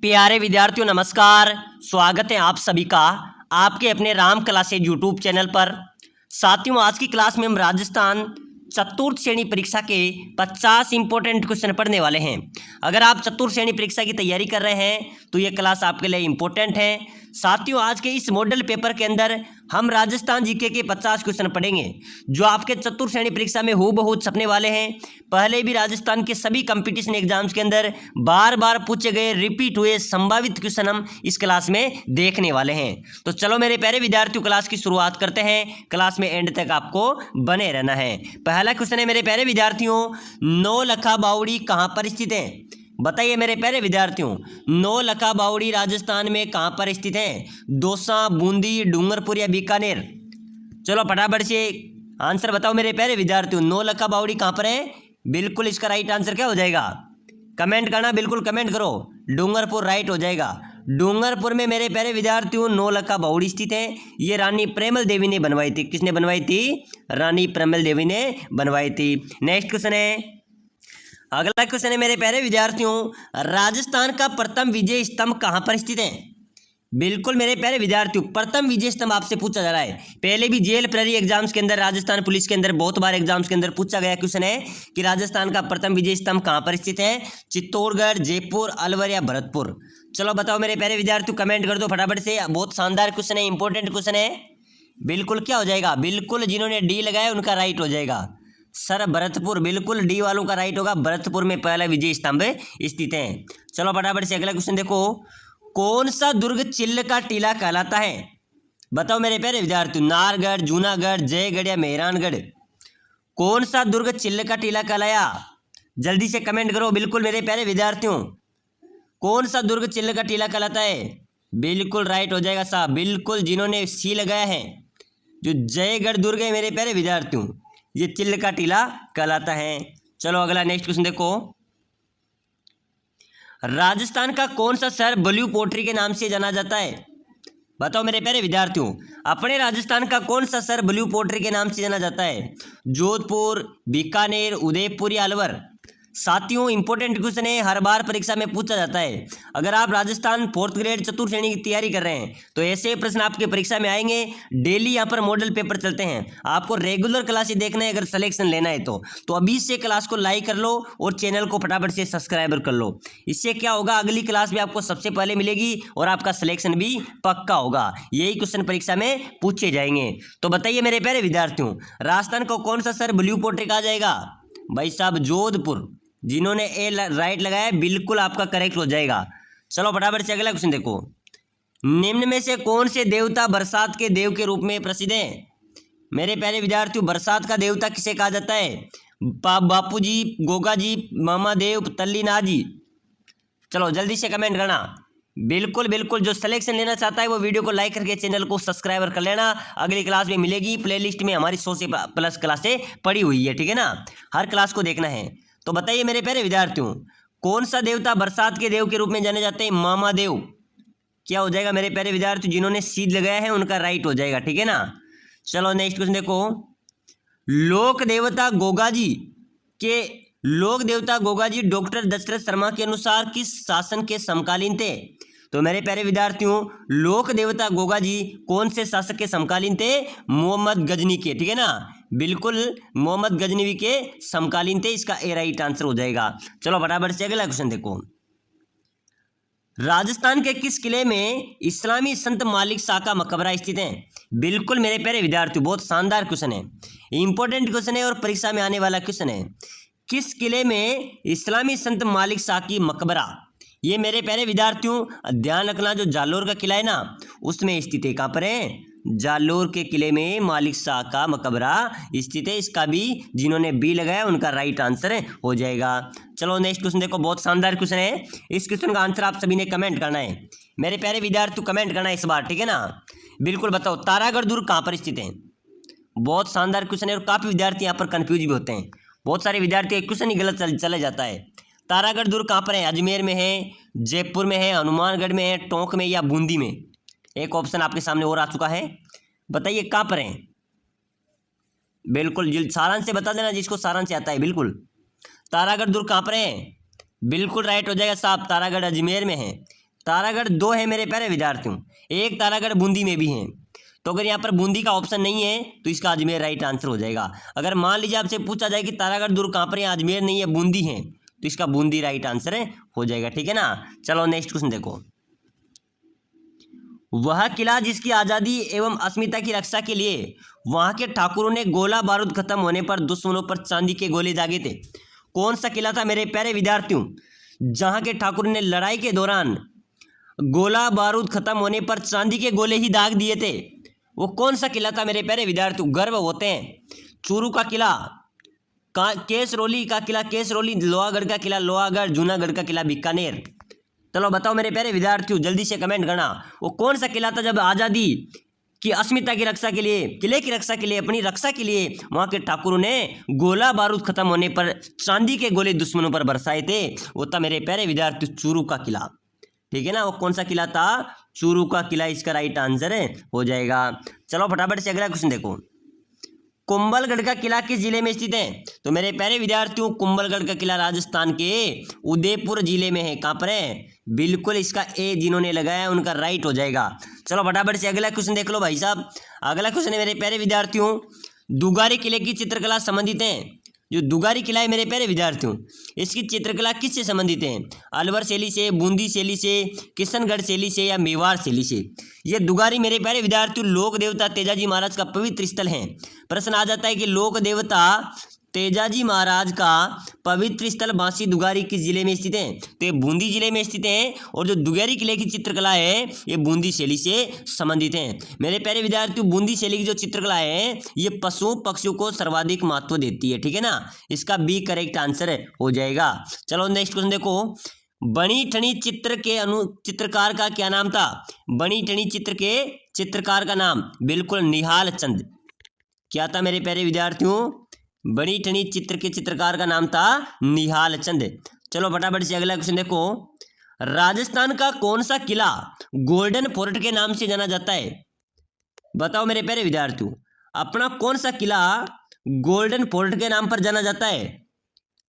प्यारे विद्यार्थियों नमस्कार। स्वागत है आप सभी का आपके अपने राम क्लासेज यूट्यूब चैनल पर। साथियों, आज की क्लास में हम राजस्थान चतुर्थ श्रेणी परीक्षा के 50 इंपॉर्टेंट क्वेश्चन पढ़ने वाले हैं। अगर आप चतुर्थ श्रेणी परीक्षा की तैयारी कर रहे हैं तो ये क्लास आपके लिए इंपॉर्टेंट है। साथियों, आज के इस मॉडल पेपर के अंदर हम राजस्थान जीके के 50 क्वेश्चन पढ़ेंगे जो आपके चतुर्थ श्रेणी परीक्षा में हूबहू छपने वाले हैं। पहले भी राजस्थान के सभी कंपटीशन एग्जाम्स के अंदर बार बार पूछे गए रिपीट हुए संभावित क्वेश्चन हम इस क्लास में देखने वाले हैं। तो चलो मेरे प्यारे विद्यार्थियों, क्लास की शुरुआत करते हैं। क्लास में एंड तक आपको बने रहना है। पहला क्वेश्चन है मेरे प्यारे विद्यार्थियों, नौलखा बावड़ी कहाँ पर स्थित है? बताइए मेरे प्यारे विद्यार्थियों, नौलखा बावड़ी राजस्थान में कहाँ पर स्थित है? दौसा, बूंदी, डूंगरपुर या बीकानेर? चलो फटाफट से आंसर बताओ मेरे प्यारे विद्यार्थियों, नौलखा बावड़ी कहाँ पर है? बिल्कुल इसका राइट आंसर क्या हो जाएगा? कमेंट करना, बिल्कुल कमेंट करो। डूंगरपुर राइट हो जाएगा। डूंगरपुर में मेरे प्यारे विद्यार्थियों नौलखा बावड़ी स्थित है। ये रानी प्रेमल देवी ने बनवाई थी। किसने बनवाई थी? रानी प्रेमल देवी ने बनवाई थी। नेक्स्ट क्वेश्चन है, अगला क्वेश्चन है मेरे प्यारे विद्यार्थियों, राजस्थान का प्रथम विजय स्तंभ कहाँ पर स्थित है? बिल्कुल मेरे प्यारे विद्यार्थियों, प्रथम विजय स्तंभ आपसे पूछा जा रहा है। पहले भी जेल प्रहरी एग्जाम्स के अंदर, राजस्थान पुलिस के अंदर बहुत बार एग्जाम्स के अंदर पूछा गया क्वेश्चन है कि राजस्थान का प्रथम विजय स्तंभ कहाँ पर स्थित है? चित्तौड़गढ़, जयपुर, अलवर या भरतपुर? चलो बताओ मेरे प्यारे विद्यार्थियों, कमेंट कर दो फटाफट से। बहुत शानदार क्वेश्चन है, इंपॉर्टेंट क्वेश्चन है। बिल्कुल क्या हो जाएगा? बिल्कुल जिन्होंने डी लगाया उनका राइट हो जाएगा सर। भरतपुर, बिल्कुल डी वालों का राइट होगा। भरतपुर में पहला विजय स्तंभ स्थित है। चलो फटाफट से अगला क्वेश्चन देखो, कौन सा दुर्ग चिल्ल का टीला कहलाता है? बताओ मेरे प्यारे विद्यार्थियों, नारगढ़, जूनागढ़, जयगढ़ या मेहरानगढ़? कौन सा दुर्ग चिल्ल का टीला कहलाया? जल्दी से कमेंट करो बिल्कुल मेरे प्यारे विद्यार्थियों। कौन सा दुर्ग चिल्ल का टीला कहलाता है? बिल्कुल राइट हो जाएगा साहब। बिल्कुल जिन्होंने सी लगाया है, जो जयगढ़ दुर्ग है मेरे प्यारे विद्यार्थियों, ये चिल्ल का टीला कहलाता है। चलो अगला नेक्स्ट क्वेश्चन देखो, राजस्थान का कौन सा शहर ब्लू पोट्री के नाम से जाना जाता है? बताओ मेरे प्यारे विद्यार्थियों, अपने राजस्थान का कौन सा शहर ब्लू पोट्री के नाम से जाना जाता है? जोधपुर, बीकानेर, उदयपुर या अलवर? साथियों, इंपॉर्टेंट क्वेश्चन है, हर बार परीक्षा में पूछा जाता है। अगर आप राजस्थान फोर्थ ग्रेड चतुर्थ श्रेणी की तैयारी कर रहे हैं तो ऐसे प्रश्न आपके परीक्षा में आएंगे। डेली यहाँ पर मॉडल पेपर चलते हैं। आपको रेगुलर क्लासेस देखना है, अगर सिलेक्शन लेना है तो अभी से क्लास को लाइक कर लो और चैनल को फटाफट से सब्सक्राइबर कर लो। इससे क्या होगा, अगली क्लास भी आपको सबसे पहले मिलेगी और आपका सिलेक्शन भी पक्का होगा। यही क्वेश्चन परीक्षा में पूछे जाएंगे। तो बताइए मेरे प्यारे विद्यार्थियों, राजस्थान को कौन सा शहर ब्लू पोट्री कहा जाएगा? भाई साहब जोधपुर। जिन्होंने ए राइट लगाया बिल्कुल आपका करेक्ट हो जाएगा। चलो फटाफट से अगला क्वेश्चन देखो, निम्न में से कौन से देवता बरसात के देव के रूप में प्रसिद्ध है? मेरे प्यारे विद्यार्थियों, बरसात का देवता किसे कहा जाता है? बापू जी, गोगा जी, मामा देव, तल्लीनाथ जी? चलो जल्दी से कमेंट करना। बिल्कुल बिल्कुल, जो सिलेक्शन लेना चाहता है वो वीडियो को लाइक करके चैनल को सब्सक्राइबर कर लेना। अगली क्लास में मिलेगी, प्लेलिस्ट में हमारी 100 से प्लस क्लासें पड़ी हुई है, ठीक है ना? हर क्लास को देखना है। तो बताइए मेरे प्यारे विद्यार्थियों, कौन सा देवता बरसात के देव के रूप में जाने जाते हैं? मामा देव। क्या हो जाएगा मेरे प्यारे विद्यार्थियों? जिन्होंने सीध लगाया है उनका राइट हो जाएगा, ठीक है ना? चलो नेक्स्ट क्वेश्चन देखो, लोक देवता गोगा जी डॉक्टर दशरथ शर्मा के अनुसार किस शासन के समकालीन थे? तो मेरे प्यारे विद्यार्थियों, लोक देवता गोगा जी कौन से शासक के समकालीन थे? मोहम्मद गजनी के, ठीक है ना? बिल्कुल मोहम्मद गजनवी के समकालीन थे। इसका ए राइट आंसर हो जाएगा। चलो फटाफट से अगला क्वेश्चन देखो, राजस्थान के किस किले में इस्लामी संत मालिक शाह का मकबरा स्थित है? बिल्कुल मेरे प्यारे विद्यार्थियों, बहुत शानदार क्वेश्चन है, इंपॉर्टेंट क्वेश्चन है और परीक्षा में आने वाला क्वेश्चन है। किस किले में इस्लामी संत मालिक शाह की मकबरा? ये मेरे प्यारे विद्यार्थियों ध्यान रखना, जो जालोर का किला है ना उसमें स्थित है। कहाँ पर है? जालोर के किले में मालिक शाह का मकबरा स्थित है। इसका भी जिन्होंने बी लगाया उनका राइट आंसर हो जाएगा। चलो नेक्स्ट क्वेश्चन देखो, बहुत शानदार क्वेश्चन है। इस क्वेश्चन का आंसर आप सभी ने कमेंट करना है। मेरे प्यारे विद्यार्थी कमेंट करना है इस बार, ठीक है ना? बिल्कुल बताओ, तारागढ़ दुर्ग कहाँ पर स्थित है? बहुत शानदार क्वेश्चन है और काफी विद्यार्थी यहाँ पर कंफ्यूज भी होते हैं। बहुत सारे विद्यार्थी क्वेश्चन ही गलत चला जाता है। तारागढ़ दुर्ग कहाँ पर है? अजमेर में है, जयपुर में है, हनुमानगढ़ में है, टोंक में या बूंदी में? एक ऑप्शन आपके सामने और आ चुका है, बताइए कहाँ पर है? बिल्कुल सारांश से बता देना जिसको सारांश आता है। बिल्कुल तारागढ़ दुर्ग कहाँ पर है? बिल्कुल राइट हो जाएगा साहब, तारागढ़ अजमेर में है। तारागढ़ 2 है मेरे प्यारे विद्यार्थियों, एक तारागढ़ बूंदी में भी है। तो अगर यहाँ पर बूंदी का ऑप्शन नहीं है तो इसका अजमेर राइट आंसर हो जाएगा। अगर मान लीजिए आपसे पूछा जाए कि तारागढ़ दुर्ग कहाँ पर है, अजमेर नहीं है बूंदी है, तो इसका बूंदी राइट आंसर हो जाएगा। ठीक है ना। चलो नेक्स्ट क्वेश्चन देखो। वह किला जिसकी आज़ादी एवं अस्मिता की रक्षा के लिए वहां के ठाकुरों ने गोला बारूद खत्म होने पर दुश्मनों पर चांदी के गोले दागे थे, कौन सा किला था मेरे प्यारे विद्यार्थियों, जहां के ठाकुर ने लड़ाई के दौरान गोला बारूद खत्म होने पर चांदी के गोले ही दाग दिए थे, वो कौन सा किला था मेरे प्यारे विद्यार्थियों। गर्व होते हैं। चूरू का किला, केसरोली का किला केसरोली, लोहागढ़ का किला लोहागढ़, जूनागढ़ का किला बीकानेर। चलो बताओ मेरे प्यारे विद्यार्थियों, जल्दी से कमेंट करना वो कौन सा किला था जब आज़ादी की अस्मिता की रक्षा के लिए, किले की रक्षा के लिए, अपनी रक्षा के लिए वहां के ठाकुरों ने गोला बारूद खत्म होने पर चांदी के गोले दुश्मनों पर बरसाए थे, वो था मेरे प्यारे विद्यार्थियों चूरू का किला। ठीक है ना। वो कौन सा किला था, चूरू का किला इसका राइट आंसर हो जाएगा। चलो फटाफट से अगला क्वेश्चन देखो। कुंभलगढ़ का किला किस जिले में स्थित है, तो मेरे प्यारे विद्यार्थियों कुंभलगढ़ का किला राजस्थान के उदयपुर जिले में है। कहाँ पर है, बिल्कुल इसका ए जिन्होंने लगाया उनका राइट हो जाएगा। चलो फटाफट से अगला क्वेश्चन देख लो भाई साहब। अगला क्वेश्चन है मेरे प्यारे विद्यार्थियों, दुगारी किले की चित्रकला संबंधित है। जो दुगारी किला है मेरे प्यारे विद्यार्थियों, इसकी चित्रकला किससे संबंधित है, अलवर शैली से, बूंदी शैली से, किशनगढ़ शैली से या मेवाड़ शैली से। ये दुगारी मेरे प्यारे विद्यार्थियों लोक देवता तेजाजी महाराज का पवित्र स्थल है। प्रश्न आ जाता है कि लोक देवता तेजाजी महाराज का पवित्र स्थल बांसी दुगारी किस जिले में स्थित है, तो ये बूंदी जिले में स्थित है। और जो दुगारी किले की चित्रकला है ये बूंदी शैली से संबंधित है। मेरे प्यारे विद्यार्थियों बूंदी शैली की जो चित्रकला है ये पशु पक्षियों को सर्वाधिक महत्व देती है। ठीक है ना। इसका बी करेक्ट आंसर हो जाएगा। चलो नेक्स्ट क्वेश्चन देखो। बनी ठनी चित्र के चित्रकार का क्या नाम था, बनी ठनी चित्र के चित्रकार का नाम बिल्कुल निहाल चंद। क्या था मेरे प्यारे विद्यार्थियों, बड़ी ठनी चित्र के चित्रकार का नाम था निहाल चंद। चलो फटाफट से अगला क्वेश्चन देखो। राजस्थान का कौन सा किला गोल्डन फोर्ट के नाम से जाना जाता है, बताओ मेरे प्यारे विद्यार्थियों, अपना कौन सा किला गोल्डन फोर्ट के नाम पर जाना जाता है,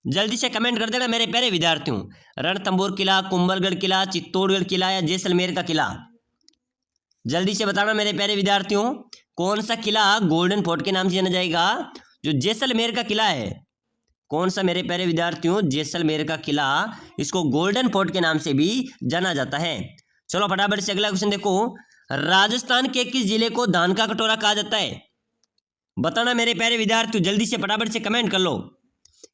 जल्दी से कमेंट कर देना मेरे प्यारे विद्यार्थियों। रणथंभौर किला, कुंभलगढ़ किला, चित्तौड़गढ़ किला या जैसलमेर का किला, जल्दी से बताना मेरे प्यारे विद्यार्थियों कौन सा किला गोल्डन फोर्ट के नाम से जाना जाएगा। जो जैसलमेर का किला है, कौन सा मेरे प्यारे विद्यार्थियों, जैसलमेर का किला, इसको गोल्डन फोर्ट के नाम से भी जाना जाता है। चलो फटाफट से अगला क्वेश्चन देखो। राजस्थान के किस जिले को धान का कटोरा कहा जाता है, बताना मेरे प्यारे विद्यार्थियों, जल्दी से फटाफट से कमेंट कर लो,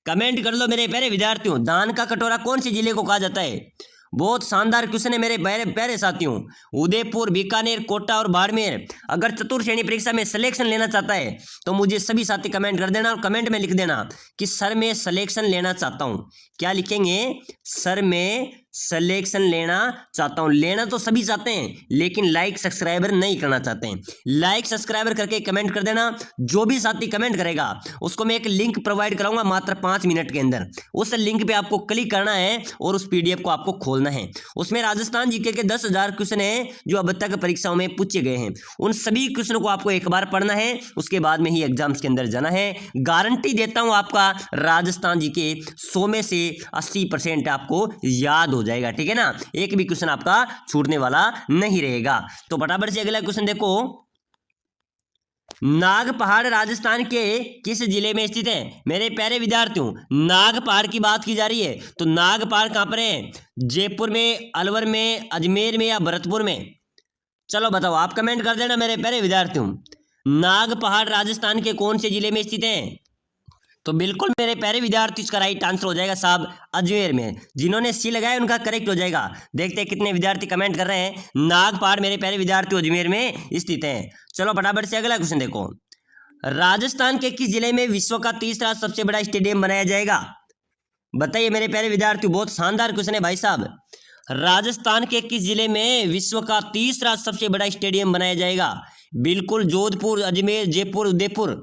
कमेंट कर लो मेरे प्यारे विद्यार्थियों, धान का कटोरा कौन से जिले को कहा जाता है। बहुत शानदार क्वेश्चन है मेरे प्यारे साथियों। उदयपुर, बीकानेर, कोटा और बाड़मेर। अगर चतुर्थ श्रेणी परीक्षा में सिलेक्शन लेना चाहता है तो मुझे सभी साथी कमेंट कर देना और कमेंट में लिख देना कि सर मैं सिलेक्शन लेना चाहता हूँ। क्या लिखेंगे, सर मैं सिलेक्शन लेना चाहता हूँ। लेना तो सभी चाहते हैं लेकिन लाइक सब्सक्राइबर नहीं करना चाहते हैं। लाइक सब्सक्राइबर करके कमेंट कर देना। जो भी साथी कमेंट करेगा उसको मैं एक लिंक प्रोवाइड कराऊंगा मात्र 5 मिनट के अंदर। उस लिंक पे आपको क्लिक करना है और उस पीडीएफ को आपको खोलना है। उसमें राजस्थान जीके के 10,000 क्वेश्चन है जो अब तक परीक्षाओं में पूछे गए हैं। उन सभी क्वेश्चनों को आपको एक बार पढ़ना है, उसके बाद में ही एग्जाम्स के अंदर जाना है। गारंटी देता हूं आपका राजस्थान जीके 100 में से 80% आपको याद हो जाएगा। ठीक है ना। एक भी क्वेश्चन आपका छूटने वाला नहीं रहेगा। तो फटाफट से अगला क्वेश्चन देखो। नाग पहाड़ राजस्थान के किस जिले में स्थित है, मेरे प्यारे विद्यार्थियों नाग पहाड़ की बात की जा रही है तो नाग पहाड़ कहां पर है, जयपुर में, अलवर में, अजमेर में या भरतपुर में। चलो बताओ, आप कमेंट कर देना मेरे प्यारे विद्यार्थियों, नाग पहाड़ राजस्थान के कौन से जिले में स्थित है। तो बिल्कुल मेरे प्यारे विद्यार्थी इसका राइट आंसर हो जाएगा साहब अजमेर में। जिन्होंने सी लगाया उनका करेक्ट हो जाएगा। देखते हैं कितने विद्यार्थी कमेंट कर रहे हैं। नाग पहाड़ मेरे प्यारे विद्यार्थी अजमेर में स्थित है। चलो फटाफट से अगला क्वेश्चन देखो। राजस्थान के किस जिले में विश्व का तीसरा सबसे बड़ा स्टेडियम बनाया जाएगा, बताइए मेरे प्यारे विद्यार्थी। बहुत शानदार क्वेश्चन है भाई साहब। राजस्थान के किस जिले में विश्व का तीसरा सबसे बड़ा स्टेडियम बनाया जाएगा, बिल्कुल जोधपुर, अजमेर, जयपुर, उदयपुर।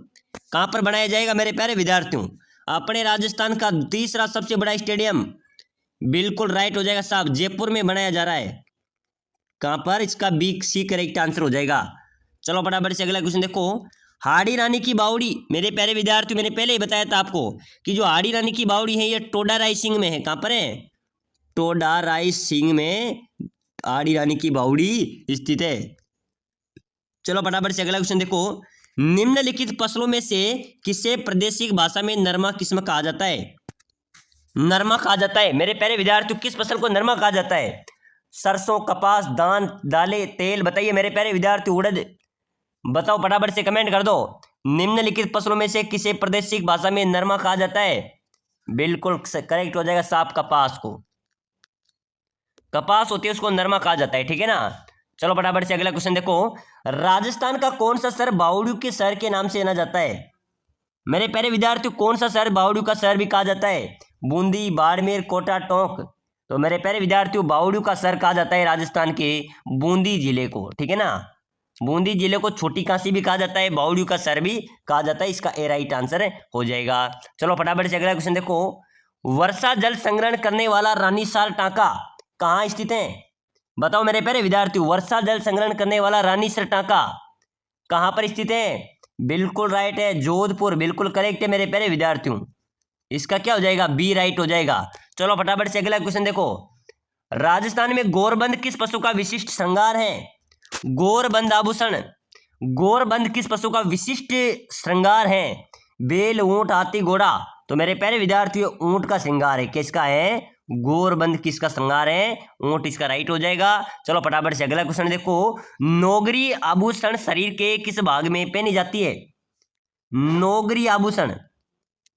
कहां पर बनाया जाएगा मेरे प्यारे विद्यार्थियों, अपने राजस्थान का तीसरा सबसे बड़ा स्टेडियम बिल्कुल राइट हो जाएगा साहब, जयपुर में बनाया जा रहा है। कहां पर, इसका बी सी करेक्ट आंसर हो जाएगा। चलो फटाफट से अगला क्वेश्चन देखो। हाड़ी रानी की बावड़ी, मेरे प्यारे विद्यार्थियों मैंने पहले ही बताया था आपको कि जो हाड़ी रानी की बावड़ी है ये टोडा राय सिंह में है। कहां पर है, टोडा राय सिंह में आड़ी रानी की बावड़ी स्थित है। चलो फटाफट से अगला क्वेश्चन देखो, निम्नलिखित फसलों में से किसे प्रादेशिक भाषा में नरमा किस्म कहा जाता है? नरमा कहा जाता है मेरे प्यारे विद्यार्थियों, किस फसल को नरमा कहा जाता है? सरसों, कपास, धान, दालें, तेल, बताइए मेरे प्यारे विद्यार्थी। उड़द, बताओ फटाफट से कमेंट कर दो। निम्नलिखित फसलों में से किसे प्रादेशिक भाषा में नरमा कहा जाता है? बिल्कुल करेक्ट हो जाएगा साहब, कपास को। कपास होती है उसको नरमा कहा जाता है, ठीक है ना। चलो फटाफट से अगला क्वेश्चन देखो, राजस्थान का कौन सा शहर बावड़ियों के शहर के नाम से जाना जाता है? मेरे प्यारे विद्यार्थियों, कौन सा शहर बावड़ियों का शहर भी कहा जाता है? बूंदी, बाड़मेर, कोटा, टोंक। तो मेरे प्यारे विद्यार्थियों, बावड़ियों का शहर कहा जाता है राजस्थान के बूंदी जिले को, ठीक है ना। बूंदी जिले को छोटी काशी भी कहा जाता है, बावड़ियों का शहर भी कहा जाता है। इसका ए राइट आंसर हो जाएगा। चलो फटाफट से अगला क्वेश्चन देखो, वर्षा जल संग्रहण करने वाला रानीसार टांका कहाँ स्थित है? बताओ मेरे प्यारे विद्यार्थियों, वर्षा जल संग्रहण करने वाला रानीसर टांका कहां पर स्थित है? बिल्कुल राइट है, जोधपुर। बिल्कुल करेक्ट है मेरे प्यारे विद्यार्थियों, इसका क्या हो जाएगा? बी राइट हो जाएगा। चलो फटाफट से अगला क्वेश्चन देखो, राजस्थान में गोरबंद किस पशु का विशिष्ट श्रृंगार है? गोरबंद आभूषण, गोरबंद किस पशु का विशिष्ट श्रृंगार है? बेल, ऊंट, हाथी, घोड़ा। तो मेरे प्यारे विद्यार्थियों, ऊंट का श्रृंगार है। किसका है? गोरबंद किसका श्रृंगार है? ऊंट, इसका राइट हो जाएगा। चलो फटाफट से अगला क्वेश्चन देखो, नौगरी आभूषण शरीर के किस भाग में पहनी जाती है? नौगरी आभूषण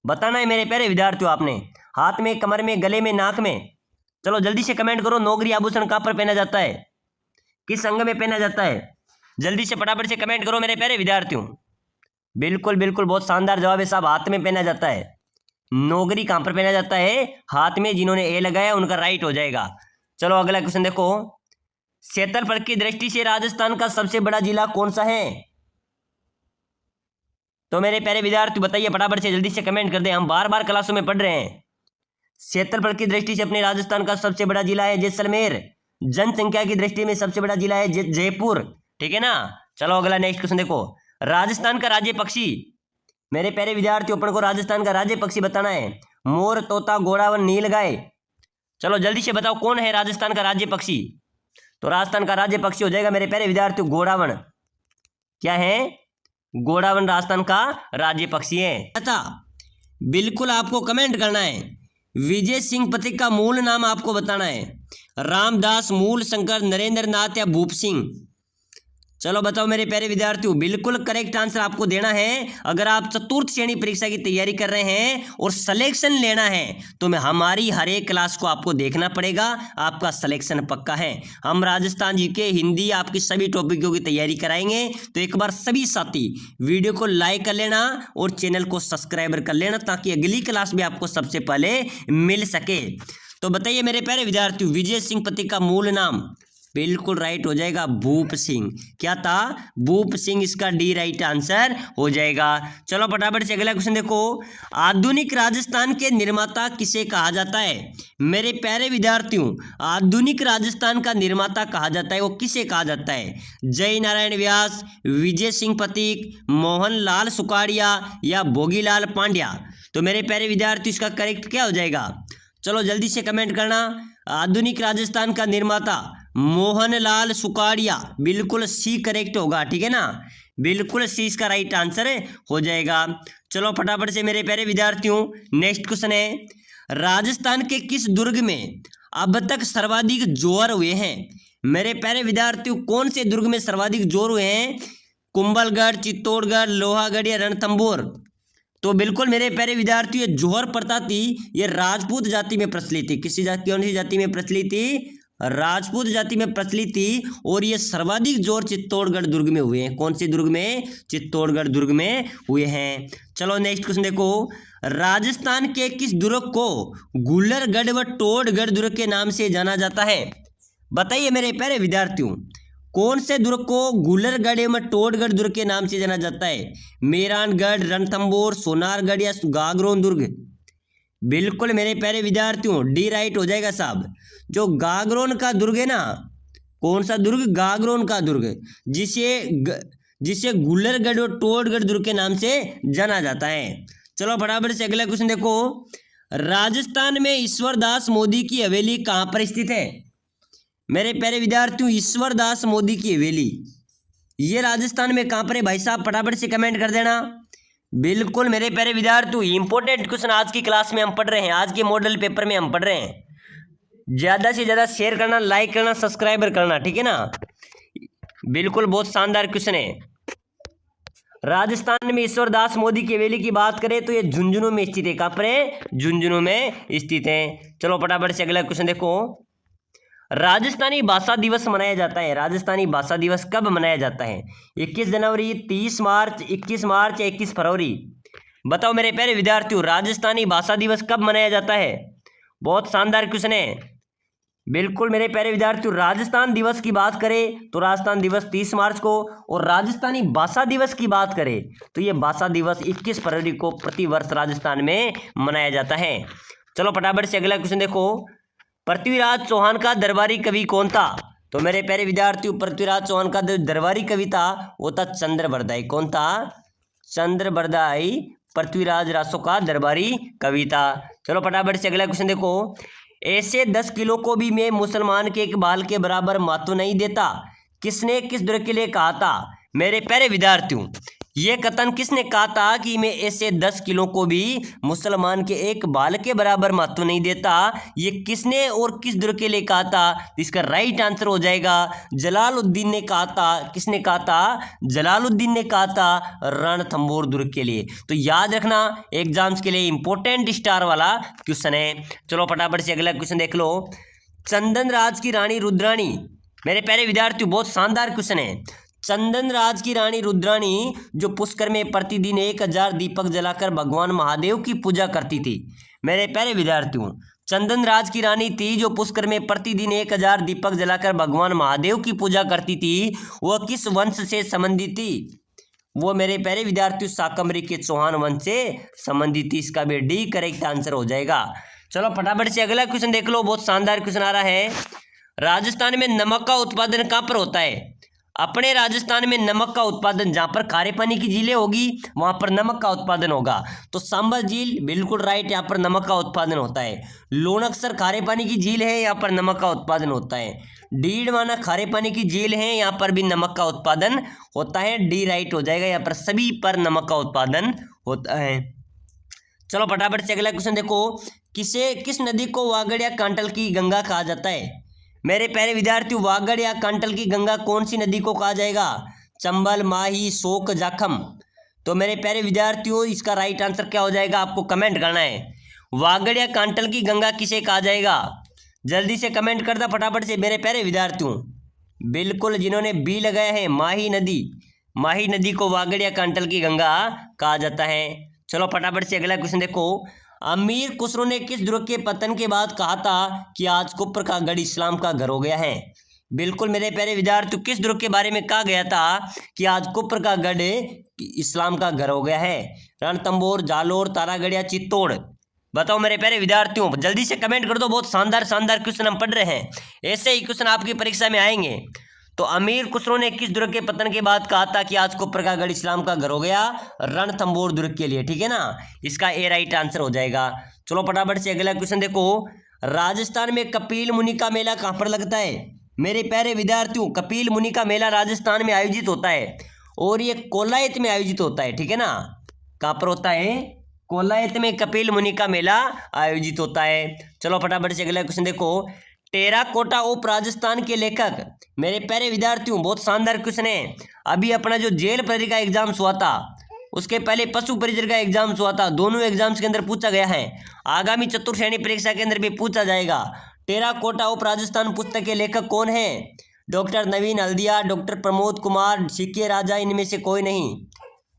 बताना है मेरे प्यारे विद्यार्थियों आपने, हाथ में, कमर में, गले में, नाक में। चलो जल्दी से कमेंट करो, नौगरी आभूषण कहां पर पहना जाता है? किस अंग में पहना जाता है? जल्दी से फटाफट से कमेंट करो मेरे प्यारे विद्यार्थियों। बिल्कुल बिल्कुल, बहुत शानदार जवाब है साहब, हाथ में पहना जाता है। नौगरी कहां पर पहना जाता है? हाथ में। जिन्होंने ए लगाया उनका राइट हो जाएगा। चलो अगला क्वेश्चन देखो, क्षेत्रफल की दृष्टि से राजस्थान का सबसे बड़ा जिला कौन सा है? तो मेरे प्यारे विद्यार्थी बताइए फटाफट से, जल्दी से कमेंट कर दे, हम बार बार क्लासों में पढ़ रहे हैं। क्षेत्रफल की दृष्टि से अपने राजस्थान का सबसे बड़ा जिला है जैसलमेर। जनसंख्या की दृष्टि में सबसे बड़ा जिला है जयपुर, ठीक है ना। चलो अगला नेक्स्ट क्वेश्चन देखो, राजस्थान का राज्य पक्षी। मेरे प्यारे विद्यार्थियों, अपन को राजस्थान का राज्य पक्षी बताना है। मोर, तोता, घोड़ा व नीलगाय। चलो जल्दी से बताओ कौन है राजस्थान का राज्य पक्षी? तो राजस्थान का राज्य पक्षी हो जाएगा मेरे प्यारे विद्यार्थियों घोड़ावण। क्या है? घोड़ावण राजस्थान का राज्य पक्षी है। अच्छा, बिल्कुल आपको कमेंट करना है। विजय सिंह पथिक का मूल नाम आपको बताना है। रामदास, मूल शंकर, नरेंद्र नाथ या भूप सिंह। चलो बताओ मेरे प्यारे विद्यार्थियों, बिल्कुल करेक्ट आंसर आपको देना है। अगर आप चतुर्थ श्रेणी परीक्षा की तैयारी कर रहे हैं और सिलेक्शन लेना है तो हमारी हर एक क्लास को आपको देखना पड़ेगा, आपका सिलेक्शन पक्का है। हम राजस्थान जी के हिंदी आपकी सभी टॉपिकों की तैयारी कराएंगे। तो एक बार सभी साथी वीडियो को लाइक कर लेना और चैनल को सब्सक्राइब कर लेना, ताकि अगली क्लास भी आपको सबसे पहले मिल सके। तो बताइए मेरे प्यारे विद्यार्थियों, विजय सिंह पथिक का मूल नाम? बिल्कुल राइट हो जाएगा, भूप सिंह। क्या था? भूप सिंह, इसका डी राइट आंसर हो जाएगा। चलो फटाफट से अगला क्वेश्चन देखो, आधुनिक राजस्थान के निर्माता किसे कहा जाता है? मेरे प्यारे विद्यार्थियों, आधुनिक राजस्थान का निर्माता कहा जाता है, वो किसे कहा जाता है? जय नारायण व्यास, विजय सिंह पथिक, मोहन लाल सुखाड़िया या भोगीलाल पांड्या। तो मेरे प्यारे विद्यार्थी, इसका करेक्ट क्या हो जाएगा? चलो जल्दी से कमेंट करना। आधुनिक राजस्थान का निर्माता मोहनलाल सुखाड़िया, बिल्कुल सी करेक्ट होगा, ठीक है ना। बिल्कुल सी इसका राइट आंसर हो जाएगा। चलो फटाफट से मेरे प्यारे विद्यार्थियों, नेक्स्ट क्वेश्चन है, राजस्थान के किस दुर्ग में अब तक सर्वाधिक जोर हुए हैं? मेरे प्यारे विद्यार्थियों, कौन से दुर्ग में सर्वाधिक जोर हुए हैं? कुंभलगढ़, चित्तौड़गढ़, लोहागढ़ या रणथंभौर। तो बिल्कुल मेरे प्यारे विद्यार्थियों, ये जोहर प्रथा थी, ये राजपूत जाति में प्रचलित थी। किसी जाति, कौन सी जाति में प्रचलित थी? राजपूत जाति में प्रचलित थी। और ये सर्वाधिक जोर चित्तौड़गढ़ दुर्ग में हुए हैं। कौन से दुर्ग में? चित्तौड़गढ़ दुर्ग में हुए हैं। चलो नेक्स्ट क्वेश्चन देखो, राजस्थान के किस दुर्ग को गुल्लरगढ़ व टोडगढ़ दुर्ग के नाम से जाना जाता है? बताइए मेरे प्यारे विद्यार्थियों, कौन से दुर्ग को गुल्लरगढ़ एवं टोडगढ़ दुर्ग के नाम से जाना जाता है? मेहरानगढ़, रणथंभौर, सोनारगढ़ या गागरोन दुर्ग। बिल्कुल मेरे प्यारे विद्यार्थियों, डी राइट हो जाएगा साहब। जो गागरोन का दुर्ग है ना, कौन सा दुर्ग? गागरोन का दुर्ग, जिसे गुल्लरगढ़ और टोडगढ़ दुर्ग के नाम से जाना जाता है। चलो फटाफट से अगला क्वेश्चन देखो, राजस्थान में ईश्वरदास मोदी की हवेली कहाँ पर स्थित है? मेरे प्यारे विद्यार्थियों, ईश्वरदास मोदी की हवेली, ये राजस्थान में कहाँ पर है भाई साहब? फटाफट से कमेंट कर देना। बिल्कुल मेरे प्यारे विद्यार्थियों, इंपॉर्टेंट क्वेश्चन आज की क्लास में हम पढ़ रहे हैं, आज के मॉडल पेपर में हम पढ़ रहे हैं। ज़्यादा से ज़्यादा शेयर करना, लाइक करना, सब्सक्राइबर करना, ठीक है ना। बिल्कुल बहुत शानदार क्वेश्चन है। राजस्थान में ईश्वरदास मोदी की हवेली की बात करें तो ये झुंझुनू में स्थित है। कहाँ पर है? झुंझुनू में स्थित है। चलो फटाफट से अगला क्वेश्चन देखो। राजस्थानी भाषा दिवस मनाया जाता है। राजस्थानी भाषा दिवस कब मनाया जाता है? 21 जनवरी, 30 मार्च, 21 मार्च या 21 फरवरी? बताओ मेरे प्यारे विद्यार्थियों, राजस्थानी भाषा दिवस कब मनाया जाता है? बहुत शानदार क्वेश्चन है। बिल्कुल मेरे प्यारे विद्यार्थियों, राजस्थान दिवस की बात करें तो राजस्थान दिवस 30 मार्च को, और राजस्थानी भाषा दिवस की बात करें तो ये भाषा दिवस 21 फरवरी को प्रतिवर्ष राजस्थान में मनाया जाता है। चलो फटाफट से अगला क्वेश्चन देखो। पृथ्वीराज चौहान का दरबारी कवि कौन था? तो मेरे प्यारे विद्यार्थियों, पृथ्वीराज चौहान का दरबारी कवि था वो था चंद्रबरदाई। कौन था? चंद्रबरदाई पृथ्वीराज रासो का दरबारी कवि था। चलो फटाफट से अगला क्वेश्चन देखो। ऐसे 10 किलो को भी मैं मुसलमान के एक बाल के बराबर महत्व नहीं देता, किसने किस द्रव्य के लिए कहा था? मेरे प्यारे विद्यार्थियों, ये कथन किसने कहा था कि मैं ऐसे 10 किलो को भी मुसलमान के एक बाल के बराबर महत्व नहीं देता? ये किसने और किस द्रव्य के लिए कहा था? इसका राइट आंसर हो जाएगा जलालुद्दीन ने कहा था। किसने कहा था? जलालुद्दीन ने कहा था रणथंभौर दुर्ग के लिए। तो याद रखना, एग्जाम्स के लिए इंपॉर्टेंट स्टार वाला क्वेश्चन है। चलो फटाफट से अगला क्वेश्चन देख लो। चंदन राज की रानी रुद्राणी, मेरे प्यारे विद्यार्थियों बहुत शानदार क्वेश्चन है। चंदन राज की रानी रुद्राणी जो पुष्कर में प्रतिदिन 1000 दीपक जलाकर भगवान महादेव की पूजा करती थी। मेरे प्यारे विद्यार्थियों, चंदन राज की रानी थी जो पुष्कर में प्रतिदिन 1000 दीपक जलाकर भगवान महादेव की पूजा करती थी, वह किस वंश से संबंधित थी? वो मेरे प्यारे विद्यार्थियों शाकंभरी के चौहान वंश से संबंधित थी। इसका भी डी करेक्ट आंसर हो जाएगा। चलो फटाफट से अगला क्वेश्चन देख लो, बहुत शानदार क्वेश्चन आ रहा है। राजस्थान में नमक का उत्पादन कहाँ पर होता है? अपने राजस्थान में नमक का उत्पादन, जहां पर खारे पानी की झीलें होगी वहां पर नमक का उत्पादन होगा। तो सांबर झील बिल्कुल राइट, यहाँ पर नमक का उत्पादन होता है। लोनाक्सर खारे पानी की झील है, यहाँ पर नमक का उत्पादन होता है। डीडवाना खारे पानी की झील है, यहाँ पर भी नमक का उत्पादन होता है। डी राइट हो जाएगा, यहाँ पर सभी पर नमक का उत्पादन होता है। चलो फटाफट से अगला क्वेश्चन देखो। किस नदी को वागड़ या कांटल की गंगा कहा जाता है? मेरे प्यारे विद्यार्थियों, वागड़ या कांटल की गंगा कौन सी नदी को कहा जाएगा? चंबल, माही, शोक, जाखम? तो मेरे प्यारे विद्यार्थियों, इसका राइट आंसर क्या हो जाएगा आपको कमेंट करना है। वागड़ या कांटल की गंगा किसे कहा जाएगा? जल्दी से कमेंट कर दो फटाफट से मेरे प्यारे विद्यार्थियों। बिल्कुल जिन्होंने बी लगाया है, माही नदी, माही नदी को वागड़ या कांटल की गंगा कहा जाता है। चलो फटाफट से अगला क्वेश्चन देखो। अमीर खुसरो ने किस दुर्ग के पतन के बाद कहा था कि आज कुफर का गढ़ इस्लाम का घर हो गया है? बिल्कुल मेरे प्यारे विद्यार्थियों, किस दुर्ग के बारे में कहा गया था कि आज कुफर का गढ़ इस्लाम का घर हो गया है? रणथंभौर, जालोर, तारागढ़ या चित्तौड़? बताओ मेरे प्यारे विद्यार्थियों, जल्दी से कमेंट कर दो। बहुत शानदार शानदार क्वेश्चन हम पढ़ रहे हैं, ऐसे ही क्वेश्चन आपकी परीक्षा में आएंगे। तो अमीर खुसरो ने किस दुर्ग के पतन के बाद कहा था कि आज कुफर का गढ़ इस्लाम का घर हो गया? रणथंभौर दुर्ग के लिए, ठीक है ना। इसका ए राइट आंसर हो जाएगा। चलो फटाफट से अगला क्वेश्चन देखो। राजस्थान में कपिल मुनि का मेला कहाँ पर लगता है? मेरे प्यारे विद्यार्थियों, कपिल मुनि का मेला राजस्थान में आयोजित होता है और ये कोलायत में आयोजित होता है, ठीक है ना। कहाँ पर होता है? कोलायत में कपिल मुनि का मेला आयोजित होता है। चलो फटाफट से अगला क्वेश्चन देखो। टेराकोटा ऑफ राजस्थान के लेखक, मेरे प्यारे विद्यार्थियों बहुत शानदार क्वेश्चन है। अभी अपना जो जेल परिधि का एग्जाम्स हुआ था, उसके पहले पशु परिचर का एग्जाम्स हुआ था, दोनों एग्जाम्स के अंदर पूछा गया है। आगामी चतुर्थ श्रेणी परीक्षा के अंदर भी पूछा जाएगा। टेराकोटा ऑफ राजस्थान पुस्तक के लेखक कौन है? डॉक्टर नवीन हल्दिया, डॉक्टर प्रमोद कुमार, सीके राजा, इनमें से कोई नहीं।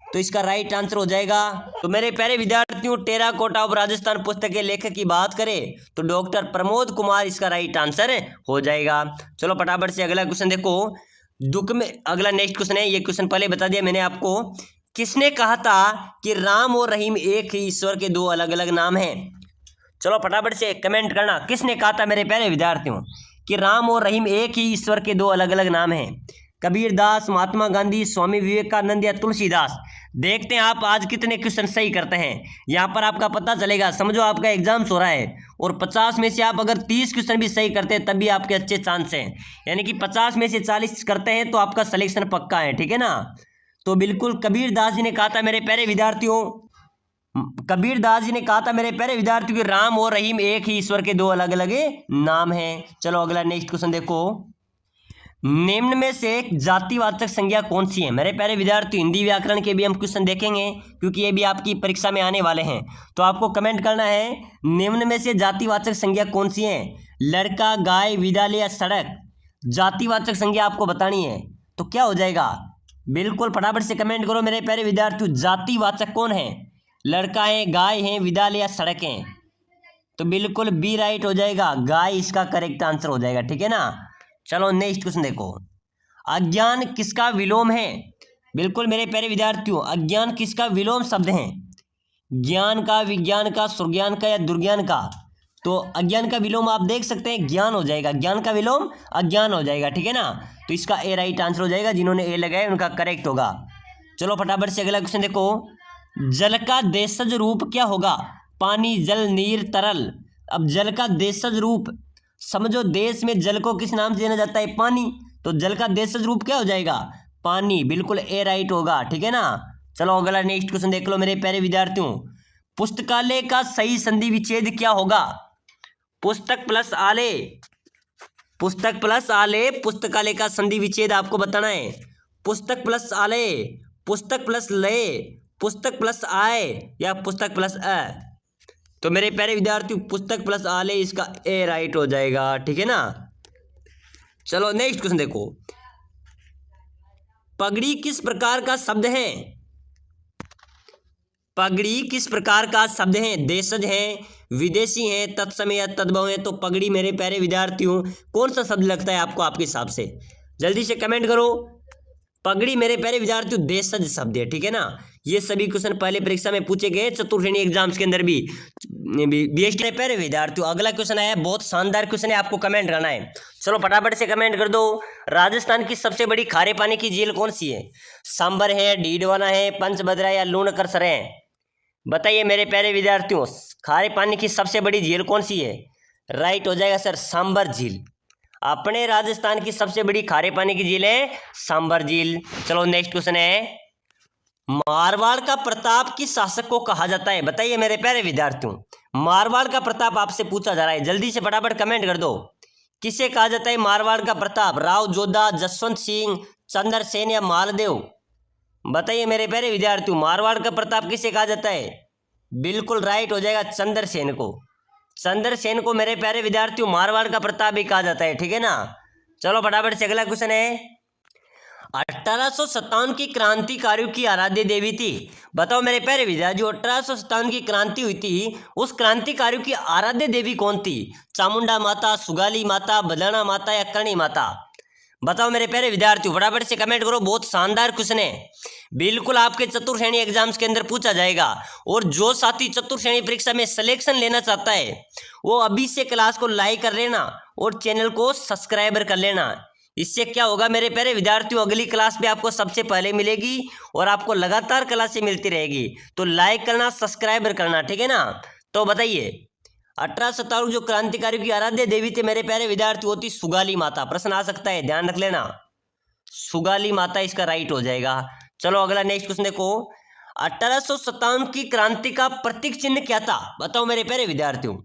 तो इसका राइट आंसर हो जाएगा। तो मेरे प्यारे विद्यार्थियों, टेराकोटा ऑफ राजस्थान पुस्तक के लेखक की बात करें तो डॉक्टर प्रमोद कुमार इसका राइट आंसर हो जाएगा। चलो फटाफट से अगला क्वेश्चन देखो। दुख में अगला नेक्स्ट क्वेश्चन है, ये क्वेश्चन पहले बता दिया मैंने आपको। किसने कहा था कि राम और रहीम एक ही ईश्वर के दो अलग अलग नाम हैं? चलो फटाफट से कमेंट करना, किसने कहा था मेरे प्यारे विद्यार्थियों कि राम और रहीम एक ही ईश्वर के दो अलग अलग नाम हैं? कबीरदास, महात्मा गांधी, स्वामी विवेकानंद या तुलसीदास? देखते हैं आप आज कितने क्वेश्चन सही करते हैं, यहाँ पर आपका पता चलेगा। समझो आपका एग्जाम्स हो रहा है और 50 में से आप अगर 30 क्वेश्चन भी सही करते हैं तब भी आपके अच्छे चांस हैं, यानी कि 50 में से 40 करते हैं तो आपका सिलेक्शन पक्का है, ठीक है ना। तो बिल्कुल कबीर दास जी ने कहा था मेरे प्यारे विद्यार्थियों, कबीर दास जी ने कहा था मेरे प्यारे विद्यार्थियों कि राम और रहीम एक ही ईश्वर के दो अलग अलग नाम हैं। चलो अगला नेक्स्ट क्वेश्चन देखो, निम्न में से एक जातिवाचक संज्ञा कौन सी है। मेरे प्यारे विद्यार्थी हिंदी व्याकरण के भी हम क्वेश्चन देखेंगे क्योंकि ये भी आपकी परीक्षा में आने वाले हैं, तो आपको कमेंट करना है निम्न में से जातिवाचक संज्ञा कौन सी है। लड़का, गाय, विद्यालय या सड़क, जातिवाचक संज्ञा आपको बतानी है तो क्या हो जाएगा। बिल्कुल फटाफट से कमेंट करो मेरे प्यारे विद्यार्थियों, जातिवाचक कौन है। लड़का है, गाय है, विद्यालय या सड़क है, तो बिल्कुल बी राइट हो जाएगा, गाय इसका करेक्ट आंसर हो जाएगा, ठीक है ना। चलो नेक्स्ट क्वेश्चन देखो, अज्ञान किसका विलोम है। बिल्कुल मेरे प्यारे विद्यार्थियों, अज्ञान किसका विलोम शब्द है। ज्ञान का, विज्ञान का, सुज्ञान का या दुर्ज्ञान का। तो अज्ञान का विलोम आप देख सकते हैं ज्ञान हो जाएगा, ज्ञान का विलोम अज्ञान हो जाएगा, ठीक है ना। तो इसका ए राइट आंसर हो जाएगा, जिन्होंने ए लगाया उनका करेक्ट होगा। चलो फटाफट से अगला क्वेश्चन देखो, जल का देशज रूप क्या होगा। पानी, जल, नीर, तरल। अब जल का देशज रूप समझो, देश में जल को किस नाम से जाना जाता है, पानी, तो जल का देशज रूप क्या हो जाएगा, पानी। बिल्कुल ए राइट होगा, ठीक है ना। चलो अगला नेक्स्ट क्वेश्चन देख लो मेरे प्यारे विद्यार्थियों, पुस्तकालय का सही संधि विच्छेद क्या होगा। पुस्तक प्लस आलय, पुस्तक प्लस आलय, पुस्तकालय का संधि विच्छेद आपको बताना है। पुस्तक प्लस आलय, पुस्तक प्लस लय, पुस्तक प्लस आय या पुस्तक प्लस अ। तो मेरे प्यारे विद्यार्थियों पुस्तक प्लस आलय इसका ए राइट हो जाएगा, ठीक है ना। चलो नेक्स्ट क्वेश्चन देखो, पगड़ी किस प्रकार का शब्द है। पगड़ी किस प्रकार का शब्द है, देशज है, विदेशी है, तत्समय या तद्भव है। तो पगड़ी मेरे प्यारे विद्यार्थियों कौन सा शब्द लगता है आपको आपके हिसाब से, जल्दी से कमेंट करो। पगड़ी मेरे प्यारे विद्यार्थियों देशज शब्द है, ठीक है ना। ये सभी क्वेश्चन पहले परीक्षा में पूछे गए, चतुर्थ श्रेणी एग्जाम्स के अंदर भी बीएसटी। प्यारे विद्यार्थियों अगला क्वेश्चन आया, बहुत शानदार क्वेश्चन है, आपको कमेंट करना है। चलो फटाफट से कमेंट कर दो, राजस्थान की सबसे बड़ी खारे पानी की झील कौन सी है। सांबर है, डीडवाना है, पंचभद्रा या लूणकरसर है। बताइए मेरे प्यारे विद्यार्थियों खारे पानी की सबसे बड़ी झील कौन सी है। राइट हो जाएगा सर सांबर झील। अपने राजस्थान की सबसे बड़ी खारे पानी की झील है सांबर झील। चलो नेक्स्ट क्वेश्चन है, मारवाड़ का प्रताप किस शासक को कहा जाता है। बताइए मेरे प्यारे विद्यार्थियों, मारवाड़ का प्रताप आपसे पूछा जा रहा है, जल्दी से फटाफट कमेंट कर दो। किसे कहा जाता है मारवाड़ का प्रताप, राव जोधा, जसवंत सिंह, चंद्रसेन या मालदेव। बताइए मेरे प्यारे विद्यार्थियों मारवाड़ का प्रताप किसे कहा जाता है। बिल्कुल राइट हो जाएगा चंद्रसेन को। चंद्रसेन को मेरे प्यारे विद्यार्थियों मारवाड़ का प्रताप भी कहा जाता है, ठीक है ना। चलो फटाफट से अगला क्वेश्चन है, 1857 की क्रांतिकारियों की आराध्य देवी थी। बताओ मेरे प्यारे विद्यार्थियों 1857 की क्रांति हुई थी, उस क्रांतिकारियों की आराध्य देवी कौन थी। चामुंडा माता, सुगाली माता, बदाना माता या करणी माता। बताओ मेरे प्यारे विद्यार्थियों फटाफट से कमेंट करो, बहुत शानदार क्वेश्चन है, बिल्कुल आपके चतुर्थ श्रेणी एग्जाम्स के अंदर पूछा जाएगा। और जो साथी चतुर्थ श्रेणी परीक्षा में सिलेक्शन लेना चाहता है वो अभी से क्लास को लाइक कर लेना और चैनल को सब्सक्राइबर कर लेना। इससे क्या होगा मेरे प्यारे विद्यार्थियों, अगली क्लास भी आपको सबसे पहले मिलेगी और आपको लगातार क्लासें मिलती रहेगी। तो लाइक करना, सब्सक्राइबर करना, ठीक है ना। तो बताइए 1857 जो क्रांतिकारियों की आराध्य देवी थे मेरे प्यारे विद्यार्थी होती सुगाली माता। प्रश्न आ सकता है, ध्यान रख लेना, सुगाली माता इसका राइट हो जाएगा। चलो अगला नेक्स्ट क्वेश्चन देखो, 1857 की क्रांति का प्रतीक चिन्ह क्या था। बताओ मेरे प्यारे विद्यार्थियों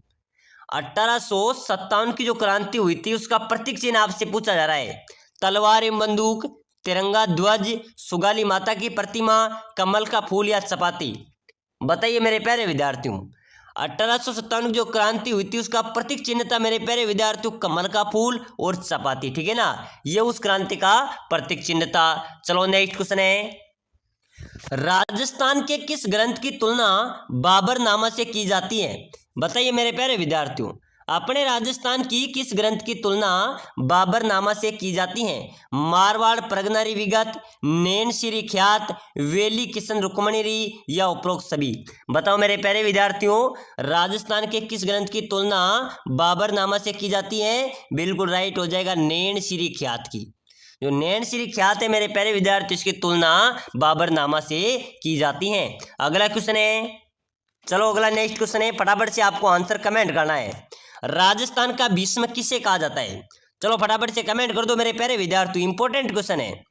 1857 की जो क्रांति हुई थी उसका प्रतीक चिन्ह आपसे पूछा जा रहा है। तलवार एवं बंदूक, तिरंगा ध्वज, सुगाली माता की प्रतिमा, कमल का फूल या चपाती। बताइए मेरे प्यारे विद्यार्थियों 1857 की जो क्रांति हुई थी उसका प्रतीक चिन्ह था मेरे प्यारे विद्यार्थियों कमल का फूल और चपाती, ठीक है ना। ये उस क्रांति का प्रतीक चिन्ह था। चलो नेक्स्ट क्वेश्चन है, राजस्थान के किस ग्रंथ की तुलना बाबरनामा से की जाती है। बताइए मेरे प्यारे विद्यार्थियों अपने राजस्थान की किस ग्रंथ की तुलना बाबरनामा से की जाती है। मारवाड़ प्रगनारी विगत, नैन श्री ख्यात, वेली किशन रुक्मणी या उपरोक्त सभी। बताओ मेरे प्यारे विद्यार्थियों राजस्थान के किस ग्रंथ की तुलना बाबरनामा से की जाती है। बिल्कुल राइट हो जाएगा नैन श्री ख्यात की। जो नैन श्री ख्यात है मेरे प्यारे विद्यार्थी, इसकी तुलना बाबरनामा से की जाती है। अगला क्वेश्चन है, चलो अगला नेक्स्ट क्वेश्चन है, फटाफट से आपको आंसर कमेंट करना है। राजस्थान का भीष्म किसे कहा जाता है? चलो फटाफट से कमेंट कर दो मेरे प्यारे विद्यार्थी, इंपॉर्टेंट क्वेश्चन है।